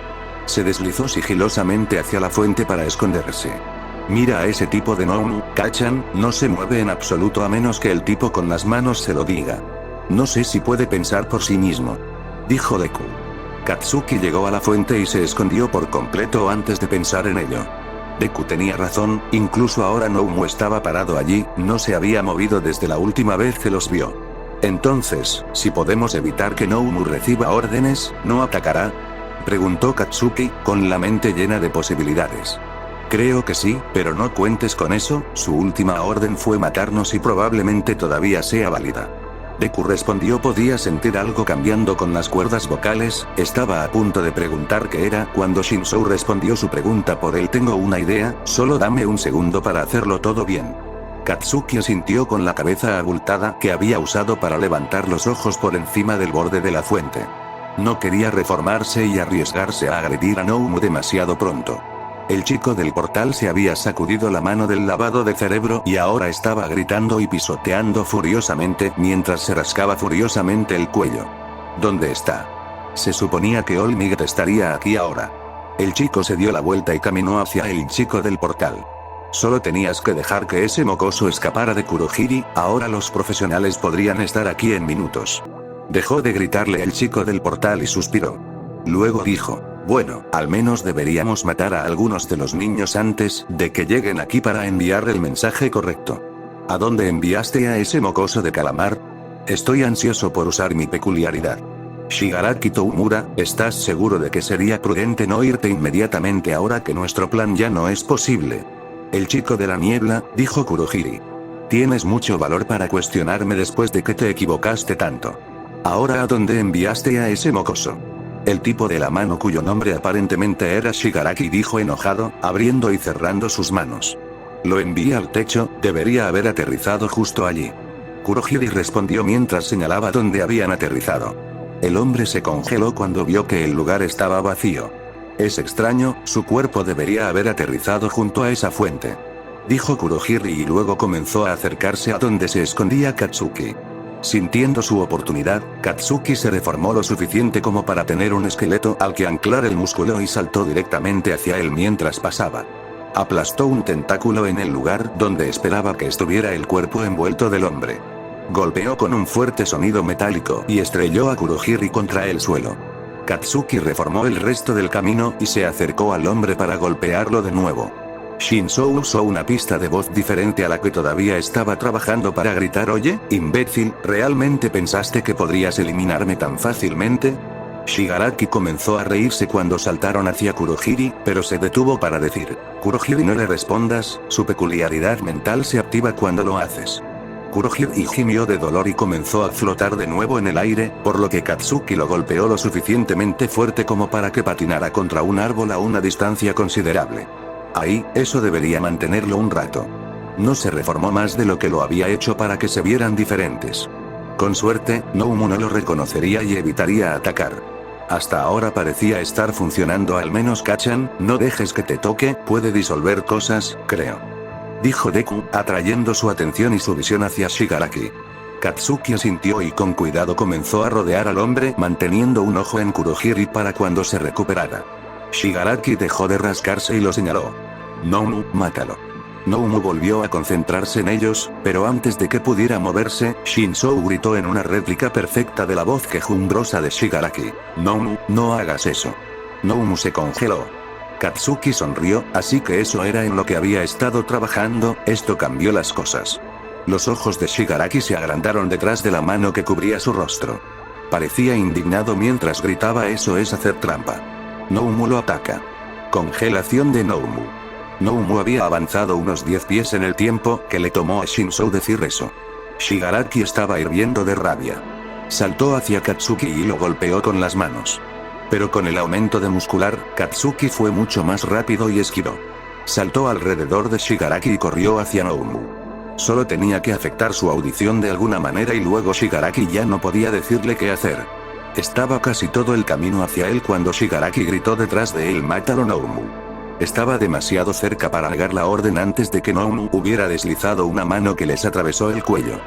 Se deslizó sigilosamente hacia la fuente para esconderse. Mira a ese tipo de Noumu, ¿cachan? No se mueve en absoluto a menos que el tipo con las manos se lo diga. No sé si puede pensar por sí mismo. Dijo Deku. Katsuki llegó a la fuente y se escondió por completo antes de pensar en ello. Deku tenía razón, incluso ahora Noumu estaba parado allí, no se había movido desde la última vez que los vio. Entonces, si podemos evitar que Noumu reciba órdenes, ¿no atacará? Preguntó Katsuki, con la mente llena de posibilidades. Creo que sí, pero no cuentes con eso, su última orden fue matarnos y probablemente todavía sea válida. Deku respondió. Podía sentir algo cambiando con las cuerdas vocales, estaba a punto de preguntar qué era cuando Shinzou respondió su pregunta por él. Tengo una idea, solo dame un segundo para hacerlo todo bien. Katsuki asintió con la cabeza abultada que había usado para levantar los ojos por encima del borde de la fuente. No quería reformarse y arriesgarse a agredir a Noumu demasiado pronto. El chico del portal se había sacudido la mano del lavado de cerebro y ahora estaba gritando y pisoteando furiosamente mientras se rascaba furiosamente el cuello. ¿Dónde está? Se suponía que All Might estaría aquí ahora. El chico se dio la vuelta y caminó hacia el chico del portal. Solo tenías que dejar que ese mocoso escapara de Kurohiri, ahora los profesionales podrían estar aquí en minutos. Dejó de gritarle el chico del portal y suspiró. Luego dijo, bueno, al menos deberíamos matar a algunos de los niños antes de que lleguen aquí para enviar el mensaje correcto. ¿A dónde enviaste a ese mocoso de calamar? Estoy ansioso por usar mi peculiaridad. Shigaraki Toumura, ¿estás seguro de que sería prudente no irte inmediatamente ahora que nuestro plan ya no es posible? El chico de la niebla, dijo Kurohiri. Tienes mucho valor para cuestionarme después de que te equivocaste tanto. ¿Ahora a dónde enviaste a ese mocoso? El tipo de la mano cuyo nombre aparentemente era Shigaraki dijo enojado, abriendo y cerrando sus manos. Lo envié al techo, debería haber aterrizado justo allí. Kurohiri respondió mientras señalaba dónde habían aterrizado. El hombre se congeló cuando vio que el lugar estaba vacío. Es extraño, su cuerpo debería haber aterrizado junto a esa fuente. Dijo Kurohiri y luego comenzó a acercarse a donde se escondía Katsuki. Sintiendo su oportunidad, Katsuki se reformó lo suficiente como para tener un esqueleto al que anclar el músculo y saltó directamente hacia él mientras pasaba. Aplastó un tentáculo en el lugar donde esperaba que estuviera el cuerpo envuelto del hombre. Golpeó con un fuerte sonido metálico y estrelló a Kurohiri contra el suelo. Katsuki reformó el resto del camino y se acercó al hombre para golpearlo de nuevo. Shinzo usó una pista de voz diferente a la que todavía estaba trabajando para gritar: «Oye, imbécil, ¿realmente pensaste que podrías eliminarme tan fácilmente?». Shigaraki comenzó a reírse cuando saltaron hacia Kurohiri, pero se detuvo para decir: «Kurohiri, no le respondas, su peculiaridad mental se activa cuando lo haces». Kurohiri gimió de dolor y comenzó a flotar de nuevo en el aire, por lo que Katsuki lo golpeó lo suficientemente fuerte como para que patinara contra un árbol a una distancia considerable. Ahí, eso debería mantenerlo un rato. No se reformó más de lo que lo había hecho para que se vieran diferentes. Con suerte, Noumu no lo reconocería y evitaría atacar. Hasta ahora parecía estar funcionando, al menos Kachan, no dejes que te toque, puede disolver cosas, creo. Dijo Deku, atrayendo su atención y su visión hacia Shigaraki. Katsuki asintió y con cuidado comenzó a rodear al hombre, manteniendo un ojo en Kurohiri para cuando se recuperara. Shigaraki dejó de rascarse y lo señaló. «Noumu, mátalo». Noumu volvió a concentrarse en ellos, pero antes de que pudiera moverse, Shinzo gritó en una réplica perfecta de la voz quejumbrosa de Shigaraki: «Noumu, no hagas eso». Noumu se congeló. Katsuki sonrió, así que eso era en lo que había estado trabajando. Esto cambió las cosas. Los ojos de Shigaraki se agrandaron detrás de la mano que cubría su rostro. Parecía indignado mientras gritaba: «Eso es hacer trampa». Noumu lo ataca. Congelación de Noumu. Noumu había avanzado unos 10 pies en el tiempo que le tomó a Shinzo decir eso. Shigaraki estaba hirviendo de rabia. Saltó hacia Katsuki y lo golpeó con las manos. Pero con el aumento de muscular, Katsuki fue mucho más rápido y esquivó. Saltó alrededor de Shigaraki y corrió hacia Noumu. Solo tenía que afectar su audición de alguna manera y luego Shigaraki ya no podía decirle qué hacer. Estaba casi todo el camino hacia él cuando Shigaraki gritó detrás de él: «Mátalo, Noumu». Estaba demasiado cerca para negar la orden antes de que Noumu hubiera deslizado una mano que les atravesó el cuello.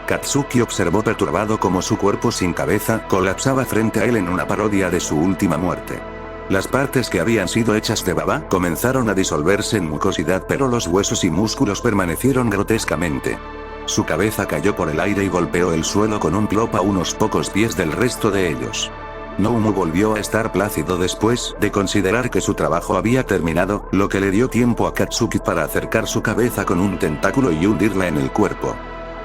Katsuki observó perturbado cómo su cuerpo sin cabeza colapsaba frente a él en una parodia de su última muerte. Las partes que habían sido hechas de baba comenzaron a disolverse en mucosidad, pero los huesos y músculos permanecieron grotescamente. Su cabeza cayó por el aire y golpeó el suelo con un plop a unos pocos pies del resto de ellos. Noumu volvió a estar plácido después de considerar que su trabajo había terminado, lo que le dio tiempo a Katsuki para acercar su cabeza con un tentáculo y hundirla en el cuerpo.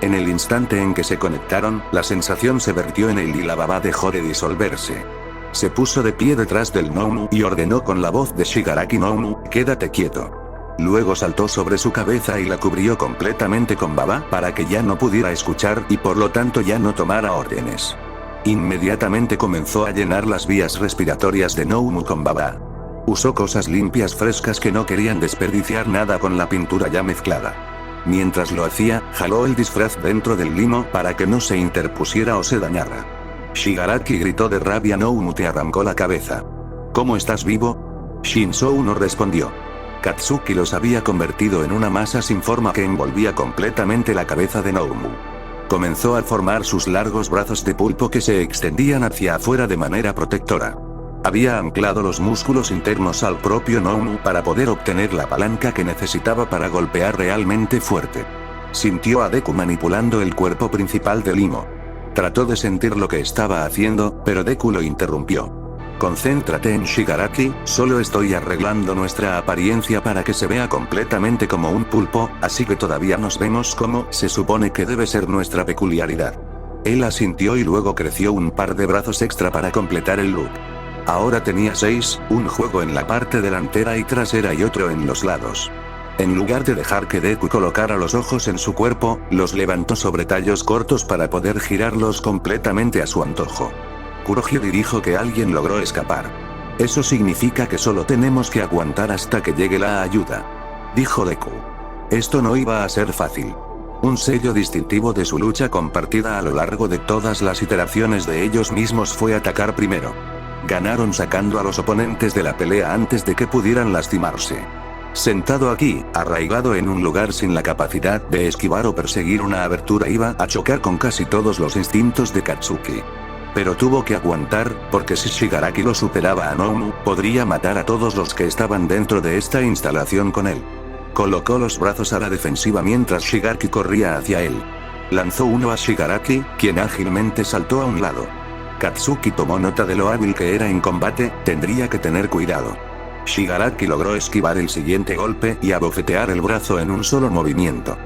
En el instante en que se conectaron, la sensación se vertió en él y la baba dejó de disolverse. Se puso de pie detrás del Noumu y ordenó con la voz de Shigaraki: «Noumu, quédate quieto». Luego saltó sobre su cabeza y la cubrió completamente con baba para que ya no pudiera escuchar y por lo tanto ya no tomara órdenes. Inmediatamente comenzó a llenar las vías respiratorias de Noumu con baba. Usó cosas limpias frescas que no querían desperdiciar nada con la pintura ya mezclada. Mientras lo hacía, jaló el disfraz dentro del limo para que no se interpusiera o se dañara. Shigaraki gritó de rabia: «Noumu, te arrancó la cabeza». «¿Cómo estás vivo?». Shinzo no respondió. Katsuki los había convertido en una masa sin forma que envolvía completamente la cabeza de Noumu. Comenzó a formar sus largos brazos de pulpo que se extendían hacia afuera de manera protectora. Había anclado los músculos internos al propio Noumu para poder obtener la palanca que necesitaba para golpear realmente fuerte. Sintió a Deku manipulando el cuerpo principal de Limo. Trató de sentir lo que estaba haciendo, pero Deku lo interrumpió. «Concéntrate en Shigaraki, solo estoy arreglando nuestra apariencia para que se vea completamente como un pulpo, así que todavía nos vemos como se supone que debe ser nuestra peculiaridad». Él asintió y luego creció un par de brazos extra para completar el look. Ahora tenía 6, un juego en la parte delantera y trasera y otro en los lados. En lugar de dejar que Deku colocara los ojos en su cuerpo, los levantó sobre tallos cortos para poder girarlos completamente a su antojo. Kurohige dijo que alguien logró escapar. Eso significa que solo tenemos que aguantar hasta que llegue la ayuda. Dijo Deku. Esto no iba a ser fácil. Un sello distintivo de su lucha compartida a lo largo de todas las iteraciones de ellos mismos fue atacar primero. Ganaron sacando a los oponentes de la pelea antes de que pudieran lastimarse. Sentado aquí, arraigado en un lugar sin la capacidad de esquivar o perseguir una abertura, iba a chocar con casi todos los instintos de Katsuki. Pero tuvo que aguantar, porque si Shigaraki lo superaba a Nomu, podría matar a todos los que estaban dentro de esta instalación con él. Colocó los brazos a la defensiva mientras Shigaraki corría hacia él. Lanzó uno a Shigaraki, quien ágilmente saltó a un lado. Katsuki tomó nota de lo hábil que era en combate, tendría que tener cuidado. Shigaraki logró esquivar el siguiente golpe y abofetear el brazo en un solo movimiento.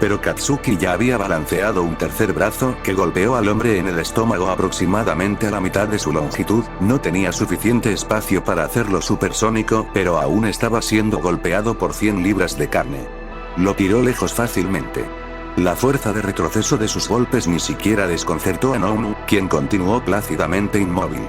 Pero Katsuki ya había balanceado un tercer brazo que golpeó al hombre en el estómago aproximadamente a la mitad de su longitud. No tenía suficiente espacio para hacerlo supersónico, pero aún estaba siendo golpeado por 100 libras de carne. Lo tiró lejos fácilmente. La fuerza de retroceso de sus golpes ni siquiera desconcertó a Nomu, quien continuó plácidamente inmóvil.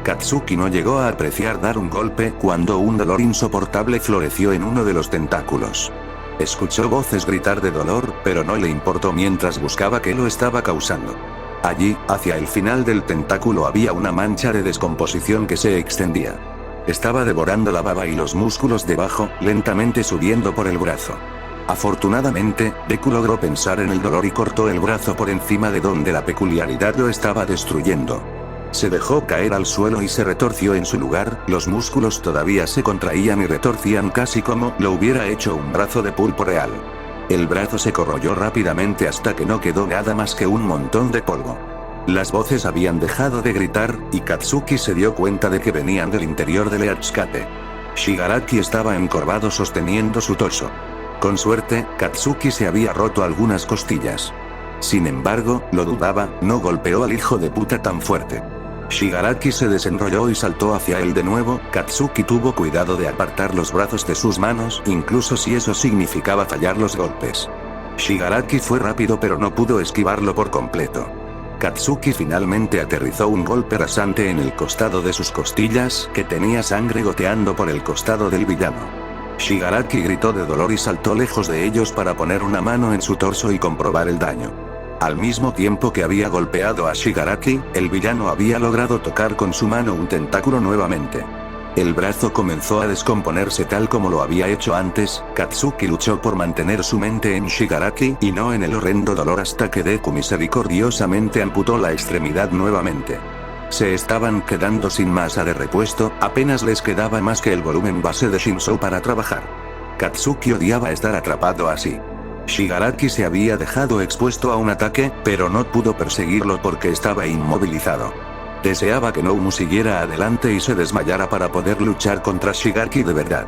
Katsuki no llegó a apreciar dar un golpe cuando un dolor insoportable floreció en uno de los tentáculos. Escuchó voces gritar de dolor, pero no le importó mientras buscaba qué lo estaba causando. Allí, hacia el final del tentáculo había una mancha de descomposición que se extendía. Estaba devorando la baba y los músculos debajo, lentamente subiendo por el brazo. Afortunadamente, Deku logró pensar en el dolor y cortó el brazo por encima de donde la peculiaridad lo estaba destruyendo. Se dejó caer al suelo y se retorció en su lugar, los músculos todavía se contraían y retorcían casi como lo hubiera hecho un brazo de pulpo real. El brazo se corroyó rápidamente hasta que no quedó nada más que un montón de polvo. Las voces habían dejado de gritar, y Katsuki se dio cuenta de que venían del interior del Earthscape. Shigaraki estaba encorvado sosteniendo su torso. Con suerte, Katsuki se había roto algunas costillas. Sin embargo, lo dudaba, no golpeó al hijo de puta tan fuerte. Shigaraki se desenrolló y saltó hacia él de nuevo. Katsuki tuvo cuidado de apartar los brazos de sus manos, incluso si eso significaba fallar los golpes. Shigaraki fue rápido pero no pudo esquivarlo por completo. Katsuki finalmente aterrizó un golpe rasante en el costado de sus costillas, que tenía sangre goteando por el costado del villano. Shigaraki gritó de dolor y saltó lejos de ellos para poner una mano en su torso y comprobar el daño. Al mismo tiempo que había golpeado a Shigaraki, el villano había logrado tocar con su mano un tentáculo nuevamente. El brazo comenzó a descomponerse tal como lo había hecho antes. Katsuki luchó por mantener su mente en Shigaraki y no en el horrendo dolor hasta que Deku misericordiosamente amputó la extremidad nuevamente. Se estaban quedando sin masa de repuesto, apenas les quedaba más que el volumen base de Shinso para trabajar. Katsuki odiaba estar atrapado así. Shigaraki se había dejado expuesto a un ataque, pero no pudo perseguirlo porque estaba inmovilizado. Deseaba que Nomu siguiera adelante y se desmayara para poder luchar contra Shigaraki de verdad.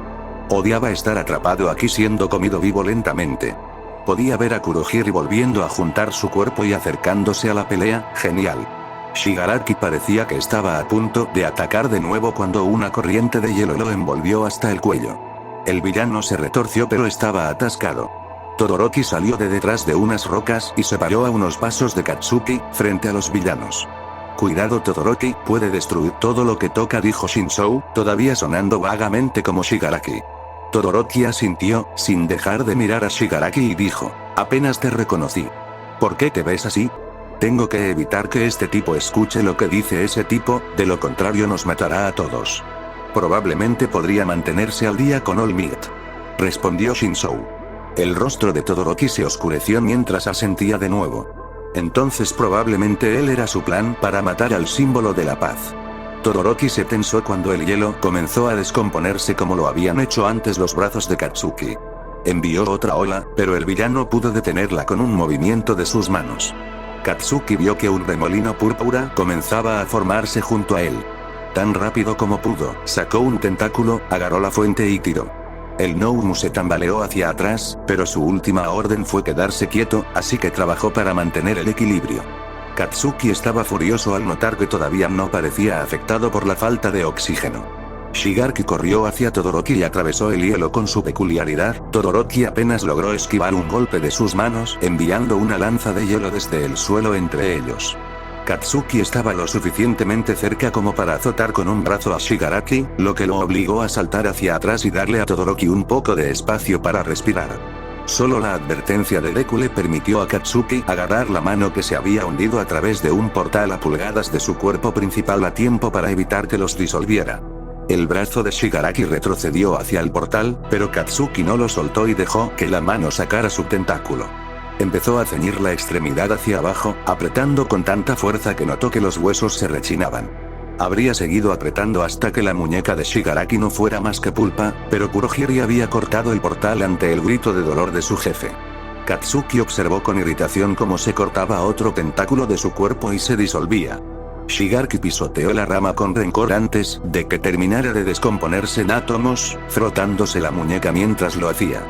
Odiaba estar atrapado aquí siendo comido vivo lentamente. Podía ver a Kurohige volviendo a juntar su cuerpo y acercándose a la pelea. Genial. Shigaraki parecía que estaba a punto de atacar de nuevo cuando una corriente de hielo lo envolvió hasta el cuello. El villano se retorció pero estaba atascado. Todoroki salió de detrás de unas rocas y se paró a unos pasos de Katsuki, frente a los villanos. Cuidado Todoroki, puede destruir todo lo que toca, dijo Shinso, todavía sonando vagamente como Shigaraki. Todoroki asintió, sin dejar de mirar a Shigaraki y dijo, apenas te reconocí. ¿Por qué te ves así? Tengo que evitar que este tipo escuche lo que dice ese tipo, de lo contrario nos matará a todos. Probablemente podría mantenerse al día con All Might, respondió Shinso. El rostro de Todoroki se oscureció mientras asentía de nuevo. Entonces probablemente él era su plan para matar al símbolo de la paz. Todoroki se tensó cuando el hielo comenzó a descomponerse como lo habían hecho antes los brazos de Katsuki. Envió otra ola, pero el villano pudo detenerla con un movimiento de sus manos. Katsuki vio que un remolino púrpura comenzaba a formarse junto a él. Tan rápido como pudo, sacó un tentáculo, agarró la fuente y tiró. El Nomu se tambaleó hacia atrás, pero su última orden fue quedarse quieto, así que trabajó para mantener el equilibrio. Katsuki estaba furioso al notar que todavía no parecía afectado por la falta de oxígeno. Shigaraki corrió hacia Todoroki y atravesó el hielo con su peculiaridad. Todoroki apenas logró esquivar un golpe de sus manos, enviando una lanza de hielo desde el suelo entre ellos. Katsuki estaba lo suficientemente cerca como para azotar con un brazo a Shigaraki, lo que lo obligó a saltar hacia atrás y darle a Todoroki un poco de espacio para respirar. Solo la advertencia de Deku le permitió a Katsuki agarrar la mano que se había hundido a través de un portal a pulgadas de su cuerpo principal a tiempo para evitar que los disolviera. El brazo de Shigaraki retrocedió hacia el portal, pero Katsuki no lo soltó y dejó que la mano sacara su tentáculo. Empezó a ceñir la extremidad hacia abajo, apretando con tanta fuerza que notó que los huesos se rechinaban. Habría seguido apretando hasta que la muñeca de Shigaraki no fuera más que pulpa, pero Kurohiri había cortado el portal ante el grito de dolor de su jefe. Katsuki observó con irritación cómo se cortaba otro tentáculo de su cuerpo y se disolvía. Shigaraki pisoteó la rama con rencor antes de que terminara de descomponerse en átomos, frotándose la muñeca mientras lo hacía.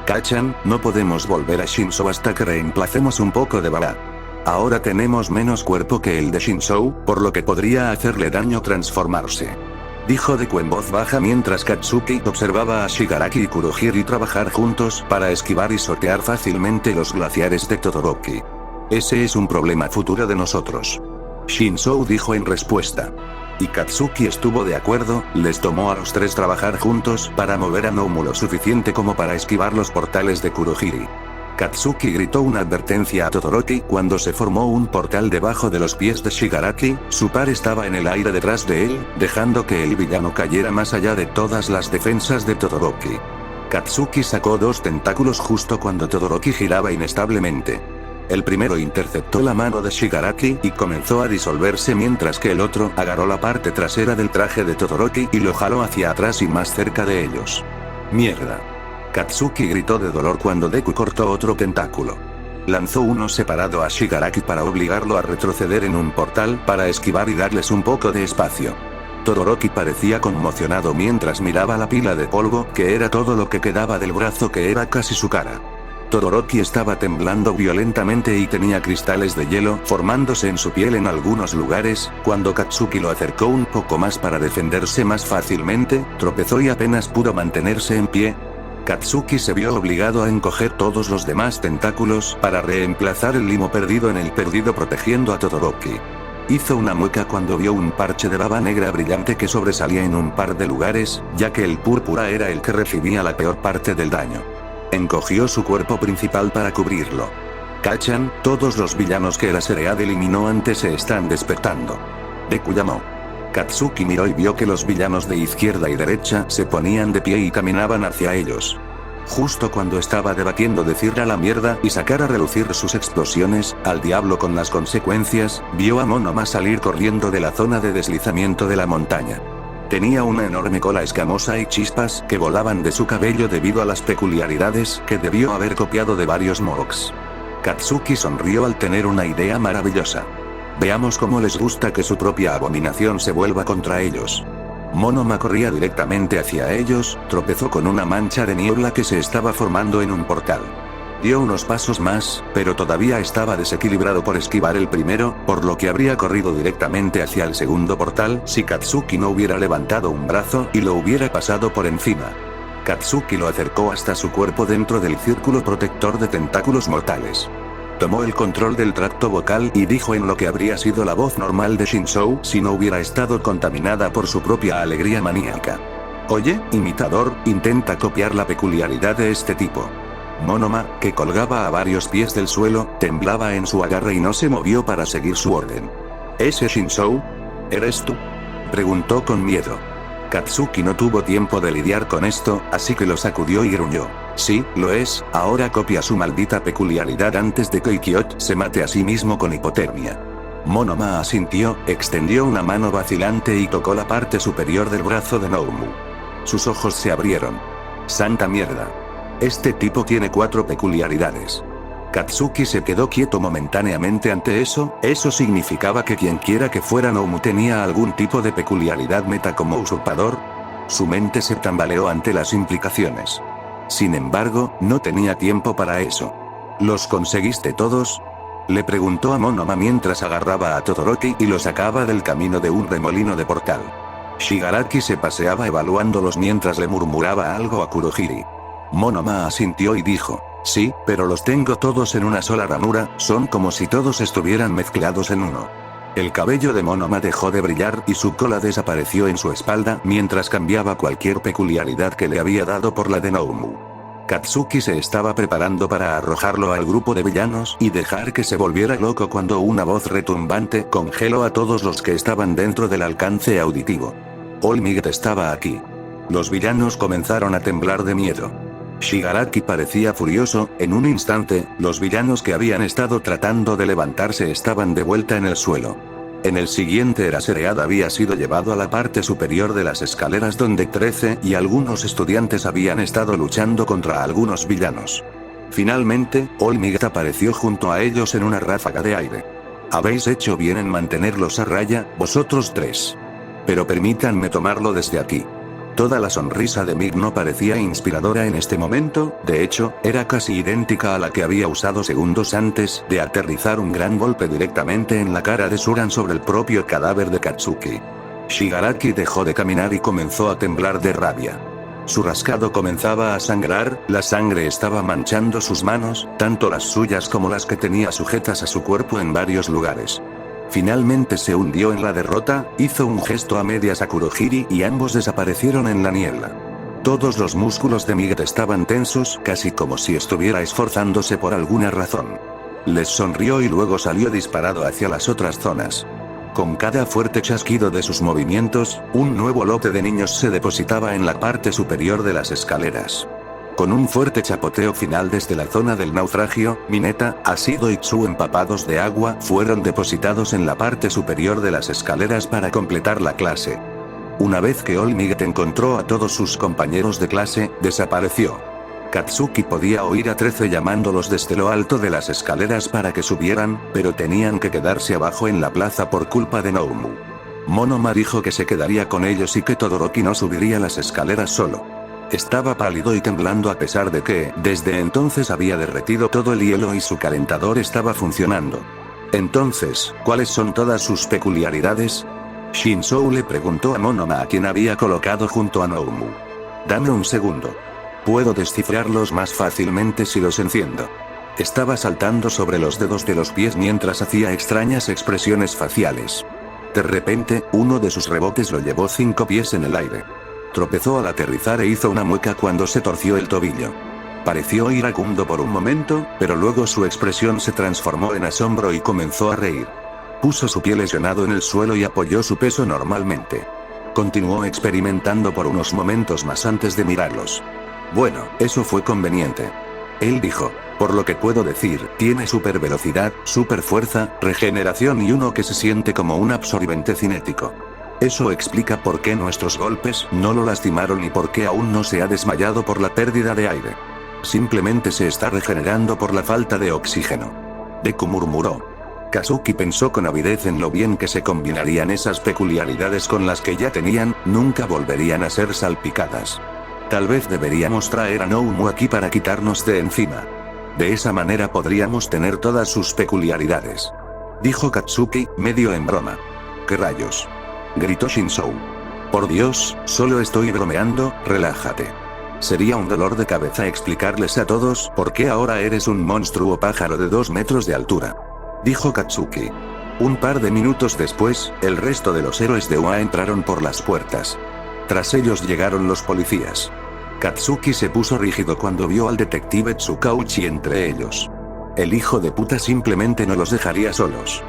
Kachan, no podemos volver a Shinzo hasta que reemplacemos un poco de baba. Ahora tenemos menos cuerpo que el de Shinzo, por lo que podría hacerle daño transformarse. Dijo Deku en voz baja mientras Katsuki observaba a Shigaraki y Kurohiri trabajar juntos para esquivar y sortear fácilmente los glaciares de Todoroki. Ese es un problema futuro de nosotros. Shinzo dijo en respuesta. Y Katsuki estuvo de acuerdo, les tomó a los tres trabajar juntos para mover a Nomu lo suficiente como para esquivar los portales de Kurohiri. Katsuki gritó una advertencia a Todoroki cuando se formó un portal debajo de los pies de Shigaraki, su par estaba en el aire detrás de él, dejando que el villano cayera más allá de todas las defensas de Todoroki. Katsuki sacó dos tentáculos justo cuando Todoroki giraba inestablemente. El primero interceptó la mano de Shigaraki y comenzó a disolverse mientras que el otro agarró la parte trasera del traje de Todoroki y lo jaló hacia atrás y más cerca de ellos. ¡Mierda! Katsuki gritó de dolor cuando Deku cortó otro tentáculo. Lanzó uno separado a Shigaraki para obligarlo a retroceder en un portal para esquivar y darles un poco de espacio. Todoroki parecía conmocionado mientras miraba la pila de polvo que era todo lo que quedaba del brazo que era casi su cara. Todoroki estaba temblando violentamente y tenía cristales de hielo formándose en su piel en algunos lugares. Cuando Katsuki lo acercó un poco más para defenderse más fácilmente, tropezó y apenas pudo mantenerse en pie. Katsuki se vio obligado a encoger todos los demás tentáculos para reemplazar el limo perdido en el perdido protegiendo a Todoroki. Hizo una mueca cuando vio un parche de baba negra brillante que sobresalía en un par de lugares, ya que el púrpura era el que recibía la peor parte del daño. Encogió su cuerpo principal para cubrirlo. Kachan, todos los villanos que la Seread eliminó antes se están despertando. Deku llamó. Katsuki miró y vio que los villanos de izquierda y derecha se ponían de pie y caminaban hacia ellos. Justo cuando estaba debatiendo decir a la mierda y sacar a relucir sus explosiones, al diablo con las consecuencias, vio a Monoma salir corriendo de la zona de deslizamiento de la montaña. Tenía una enorme cola escamosa y chispas que volaban de su cabello debido a las peculiaridades que debió haber copiado de varios Mohawks. Katsuki sonrió al tener una idea maravillosa. Veamos cómo les gusta que su propia abominación se vuelva contra ellos. Monoma corría directamente hacia ellos, tropezó con una mancha de niebla que se estaba formando en un portal. Dio unos pasos más, pero todavía estaba desequilibrado por esquivar el primero, por lo que habría corrido directamente hacia el segundo portal si Katsuki no hubiera levantado un brazo y lo hubiera pasado por encima. Katsuki lo acercó hasta su cuerpo dentro del círculo protector de tentáculos mortales. Tomó el control del tracto vocal y dijo en lo que habría sido la voz normal de Shinzo si no hubiera estado contaminada por su propia alegría maníaca. Oye, imitador, intenta copiar la peculiaridad de este tipo. Monoma, que colgaba a varios pies del suelo, temblaba en su agarre y no se movió para seguir su orden. ¿Ese Shinzo? ¿Eres tú? Preguntó con miedo. Katsuki no tuvo tiempo de lidiar con esto, así que lo sacudió y gruñó. Sí, lo es, ahora copia su maldita peculiaridad antes de que Ikiot se mate a sí mismo con hipotermia. Monoma asintió, extendió una mano vacilante y tocó la parte superior del brazo de Nomu. Sus ojos se abrieron. ¡Santa mierda! Este tipo tiene 4 peculiaridades. Katsuki se quedó quieto momentáneamente ante eso significaba que quienquiera que fuera Nomu tenía algún tipo de peculiaridad meta como usurpador. Su mente se tambaleó ante las implicaciones. Sin embargo, no tenía tiempo para eso. ¿Los conseguiste todos? Le preguntó a Monoma mientras agarraba a Todoroki y lo sacaba del camino de un remolino de portal. Shigaraki se paseaba evaluándolos mientras le murmuraba algo a Kurohiri. Monoma asintió y dijo, sí, pero los tengo todos en una sola ranura, son como si todos estuvieran mezclados en uno. El cabello de Monoma dejó de brillar y su cola desapareció en su espalda mientras cambiaba cualquier peculiaridad que le había dado por la de Nomu. Katsuki se estaba preparando para arrojarlo al grupo de villanos y dejar que se volviera loco cuando una voz retumbante congeló a todos los que estaban dentro del alcance auditivo. All Might estaba aquí. Los villanos comenzaron a temblar de miedo. Shigaraki parecía furioso. En un instante, los villanos que habían estado tratando de levantarse estaban de vuelta en el suelo. En el siguiente Eraserhead había sido llevado a la parte superior de las escaleras donde 13 y algunos estudiantes habían estado luchando contra algunos villanos. Finalmente, All Might apareció junto a ellos en una ráfaga de aire. Habéis hecho bien en mantenerlos a raya, vosotros tres. Pero permítanme tomarlo desde aquí. Toda la sonrisa de Mick no parecía inspiradora en este momento, de hecho, era casi idéntica a la que había usado segundos antes de aterrizar un gran golpe directamente en la cara de Suran sobre el propio cadáver de Katsuki. Shigaraki dejó de caminar y comenzó a temblar de rabia. Su rascado comenzaba a sangrar, la sangre estaba manchando sus manos, tanto las suyas como las que tenía sujetas a su cuerpo en varios lugares. Finalmente se hundió en la derrota, hizo un gesto a medias a Kurohiri y ambos desaparecieron en la niebla. Todos los músculos de Might estaban tensos, casi como si estuviera esforzándose por alguna razón. Les sonrió y luego salió disparado hacia las otras zonas. Con cada fuerte chasquido de sus movimientos, un nuevo lote de niños se depositaba en la parte superior de las escaleras. Con un fuerte chapoteo final desde la zona del naufragio, Mineta, Asido y Tsu empapados de agua fueron depositados en la parte superior de las escaleras para completar la clase. Una vez que All Might encontró a todos sus compañeros de clase, desapareció. Katsuki podía oír a 13 llamándolos desde lo alto de las escaleras para que subieran, pero tenían que quedarse abajo en la plaza por culpa de Nomu. Monoma dijo que se quedaría con ellos y que Todoroki no subiría las escaleras solo. Estaba pálido y temblando a pesar de que, desde entonces había derretido todo el hielo y su calentador estaba funcionando. Entonces, ¿cuáles son todas sus peculiaridades? Shinzou le preguntó a Monoma a quien había colocado junto a Nomu. Dame un segundo. Puedo descifrarlos más fácilmente si los enciendo. Estaba saltando sobre los dedos de los pies mientras hacía extrañas expresiones faciales. De repente, uno de sus rebotes lo llevó 5 pies en el aire. Tropezó al aterrizar e hizo una mueca cuando se torció el tobillo. Pareció iracundo por un momento, pero luego su expresión se transformó en asombro y comenzó a reír. Puso su pie lesionado en el suelo y apoyó su peso normalmente. Continuó experimentando por unos momentos más antes de mirarlos. Bueno, eso fue conveniente. Él dijo, por lo que puedo decir, tiene super velocidad, super fuerza, regeneración y uno que se siente como un absorbente cinético. Eso explica por qué nuestros golpes no lo lastimaron y por qué aún no se ha desmayado por la pérdida de aire. Simplemente se está regenerando por la falta de oxígeno. Deku murmuró. Kazuki pensó con avidez en lo bien que se combinarían esas peculiaridades con las que ya tenían, nunca volverían a ser salpicadas. Tal vez deberíamos traer a Nomu aquí para quitarnos de encima. De esa manera podríamos tener todas sus peculiaridades. Dijo Katsuki, medio en broma. ¿Qué rayos? Gritó Shinzou. Por Dios, solo estoy bromeando, relájate. Sería un dolor de cabeza explicarles a todos por qué ahora eres un monstruo pájaro de 2 metros de altura. Dijo Katsuki. Un par de minutos después, el resto de los héroes de UA entraron por las puertas. Tras ellos llegaron los policías. Katsuki se puso rígido cuando vio al detective Tsukauchi entre ellos. El hijo de puta simplemente no los dejaría solos.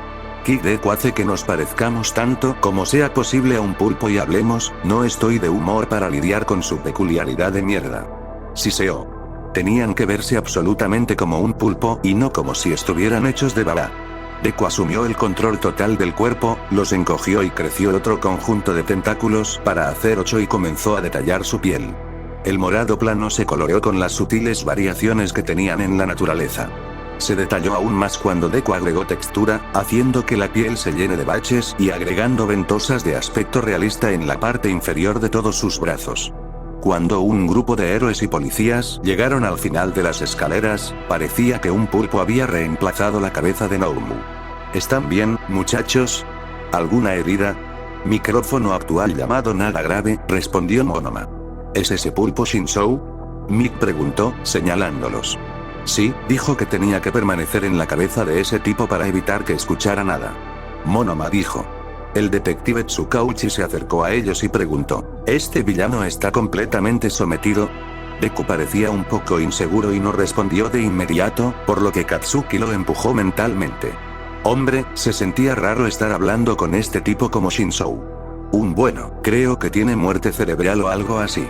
Kid Deku hace que nos parezcamos tanto como sea posible a un pulpo y hablemos, no estoy de humor para lidiar con su peculiaridad de mierda. Siseo. Tenían que verse absolutamente como un pulpo y no como si estuvieran hechos de baba. Deku asumió el control total del cuerpo, los encogió y creció otro conjunto de tentáculos para hacer 8 y comenzó a detallar su piel. El morado plano se coloreó con las sutiles variaciones que tenían en la naturaleza. Se detalló aún más cuando Deku agregó textura, haciendo que la piel se llene de baches y agregando ventosas de aspecto realista en la parte inferior de todos sus brazos. Cuando un grupo de héroes y policías llegaron al final de las escaleras, parecía que un pulpo había reemplazado la cabeza de Nomu. ¿Están bien, muchachos? ¿Alguna herida? Micrófono actual llamado nada grave, respondió Monoma. ¿Es ese pulpo Shinzou? Mick preguntó, señalándolos. Sí, dijo que tenía que permanecer en la cabeza de ese tipo para evitar que escuchara nada. Monoma dijo. El detective Tsukauchi se acercó a ellos y preguntó, ¿este villano está completamente sometido? Deku parecía un poco inseguro y no respondió de inmediato, por lo que Katsuki lo empujó mentalmente. Hombre, se sentía raro estar hablando con este tipo como Shinzou. Creo que tiene muerte cerebral o algo así.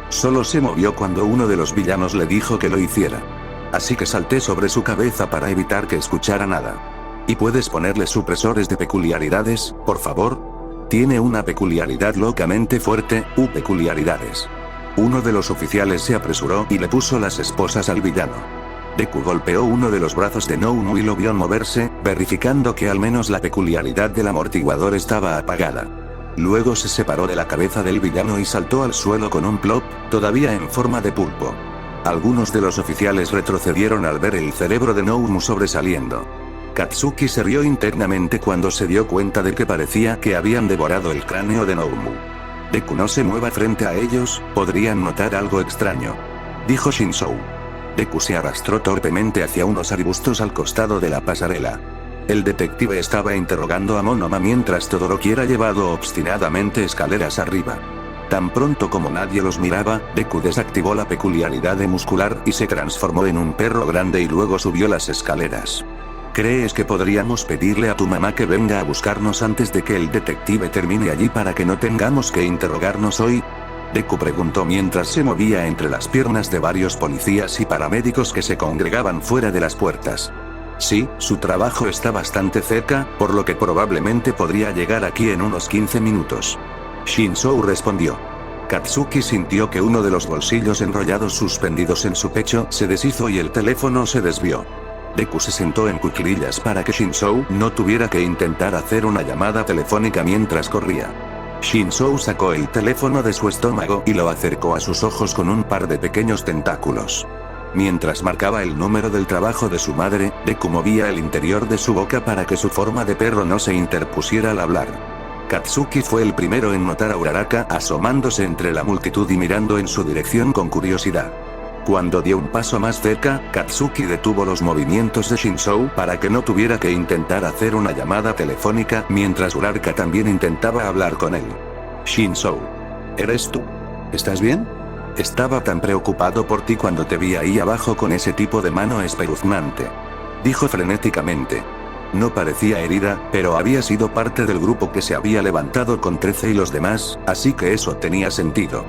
Solo se movió cuando uno de los villanos le dijo que lo hiciera. Así que salté sobre su cabeza para evitar que escuchara nada. ¿Y puedes ponerle supresores de peculiaridades, por favor? Tiene una peculiaridad locamente fuerte, peculiaridades. Uno de los oficiales se apresuró y le puso las esposas al villano. Deku golpeó uno de los brazos de Noumu y lo vio moverse, verificando que al menos la peculiaridad del amortiguador estaba apagada. Luego se separó de la cabeza del villano y saltó al suelo con un plop, todavía en forma de pulpo. Algunos de los oficiales retrocedieron al ver el cerebro de Noumu sobresaliendo. Katsuki se rió internamente cuando se dio cuenta de que parecía que habían devorado el cráneo de Noumu. Deku no se mueva frente a ellos, podrían notar algo extraño. Dijo Shinzou. Deku se arrastró torpemente hacia unos arbustos al costado de la pasarela. El detective estaba interrogando a Monoma mientras Todoroki era llevado obstinadamente escaleras arriba. Tan pronto como nadie los miraba, Deku desactivó la peculiaridad de muscular y se transformó en un perro grande y luego subió las escaleras. ¿Crees que podríamos pedirle a tu mamá que venga a buscarnos antes de que el detective termine allí para que no tengamos que interrogarnos hoy? Deku preguntó mientras se movía entre las piernas de varios policías y paramédicos que se congregaban fuera de las puertas. Sí, su trabajo está bastante cerca, por lo que probablemente podría llegar aquí en unos 15 minutos. Shinzou respondió. Katsuki sintió que uno de los bolsillos enrollados suspendidos en su pecho se deshizo y el teléfono se desvió. Deku se sentó en cuclillas para que Shinzou no tuviera que intentar hacer una llamada telefónica mientras corría. Shinzou sacó el teléfono de su estómago y lo acercó a sus ojos con un par de pequeños tentáculos. Mientras marcaba el número del trabajo de su madre, Deku movía el interior de su boca para que su forma de perro no se interpusiera al hablar. Katsuki fue el primero en notar a Uraraka asomándose entre la multitud y mirando en su dirección con curiosidad. Cuando dio un paso más cerca, Katsuki detuvo los movimientos de Shinzou para que no tuviera que intentar hacer una llamada telefónica mientras Uraraka también intentaba hablar con él. Shinzou. ¿Eres tú? ¿Estás bien? Estaba tan preocupado por ti cuando te vi ahí abajo con ese tipo de mano espeluznante. Dijo frenéticamente. No parecía herida, pero había sido parte del grupo que se había levantado con 13 y los demás, así que eso tenía sentido.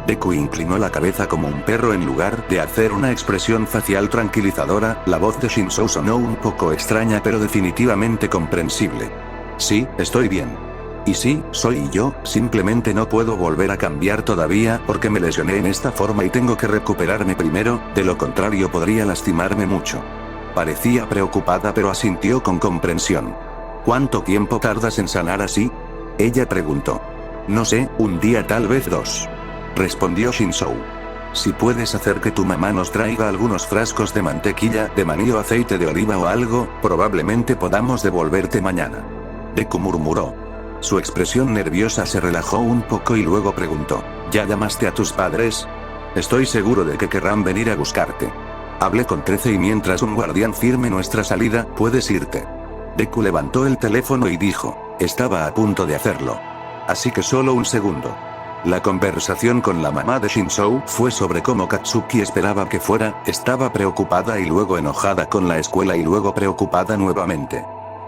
Deku inclinó la cabeza como un perro en lugar de hacer una expresión facial tranquilizadora. La voz de Shinzou sonó un poco extraña pero definitivamente comprensible. Sí, estoy bien. Y sí, soy yo, simplemente no puedo volver a cambiar todavía porque me lesioné en esta forma y tengo que recuperarme primero, de lo contrario podría lastimarme mucho. Parecía preocupada pero asintió con comprensión. ¿Cuánto tiempo tardas en sanar así? Ella preguntó. No sé, un día tal vez 2. Respondió Shinzou. Si puedes hacer que tu mamá nos traiga algunos frascos de mantequilla, de maní o aceite de oliva o algo, probablemente podamos devolverte mañana. Deku murmuró. Su expresión nerviosa se relajó un poco y luego preguntó, ¿ya llamaste a tus padres? Estoy seguro de que querrán venir a buscarte. Hablé con 13 y mientras un guardián firme nuestra salida, puedes irte. Deku levantó el teléfono y dijo, estaba a punto de hacerlo. Así que solo un segundo. La conversación con la mamá de Shinzou fue sobre cómo Katsuki esperaba que fuera, estaba preocupada y luego enojada con la escuela y luego preocupada nuevamente.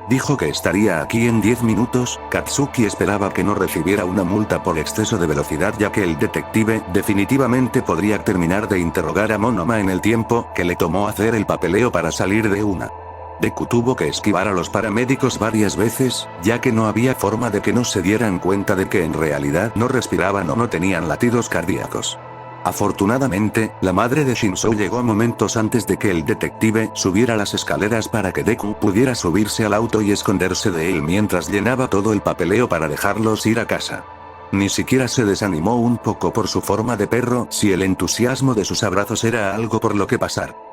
Dijo que estaría aquí en 10 minutos, Katsuki esperaba que no recibiera una multa por exceso de velocidad ya que el detective definitivamente podría terminar de interrogar a Monoma en el tiempo que le tomó hacer el papeleo para salir de una. Deku tuvo que esquivar a los paramédicos varias veces, ya que no había forma de que no se dieran cuenta de que en realidad no respiraban o no tenían latidos cardíacos. Afortunadamente, la madre de Shinzou llegó momentos antes de que el detective subiera las escaleras para que Deku pudiera subirse al auto y esconderse de él mientras llenaba todo el papeleo para dejarlos ir a casa. Ni siquiera se desanimó un poco por su forma de perro si el entusiasmo de sus abrazos era algo por lo que pasar.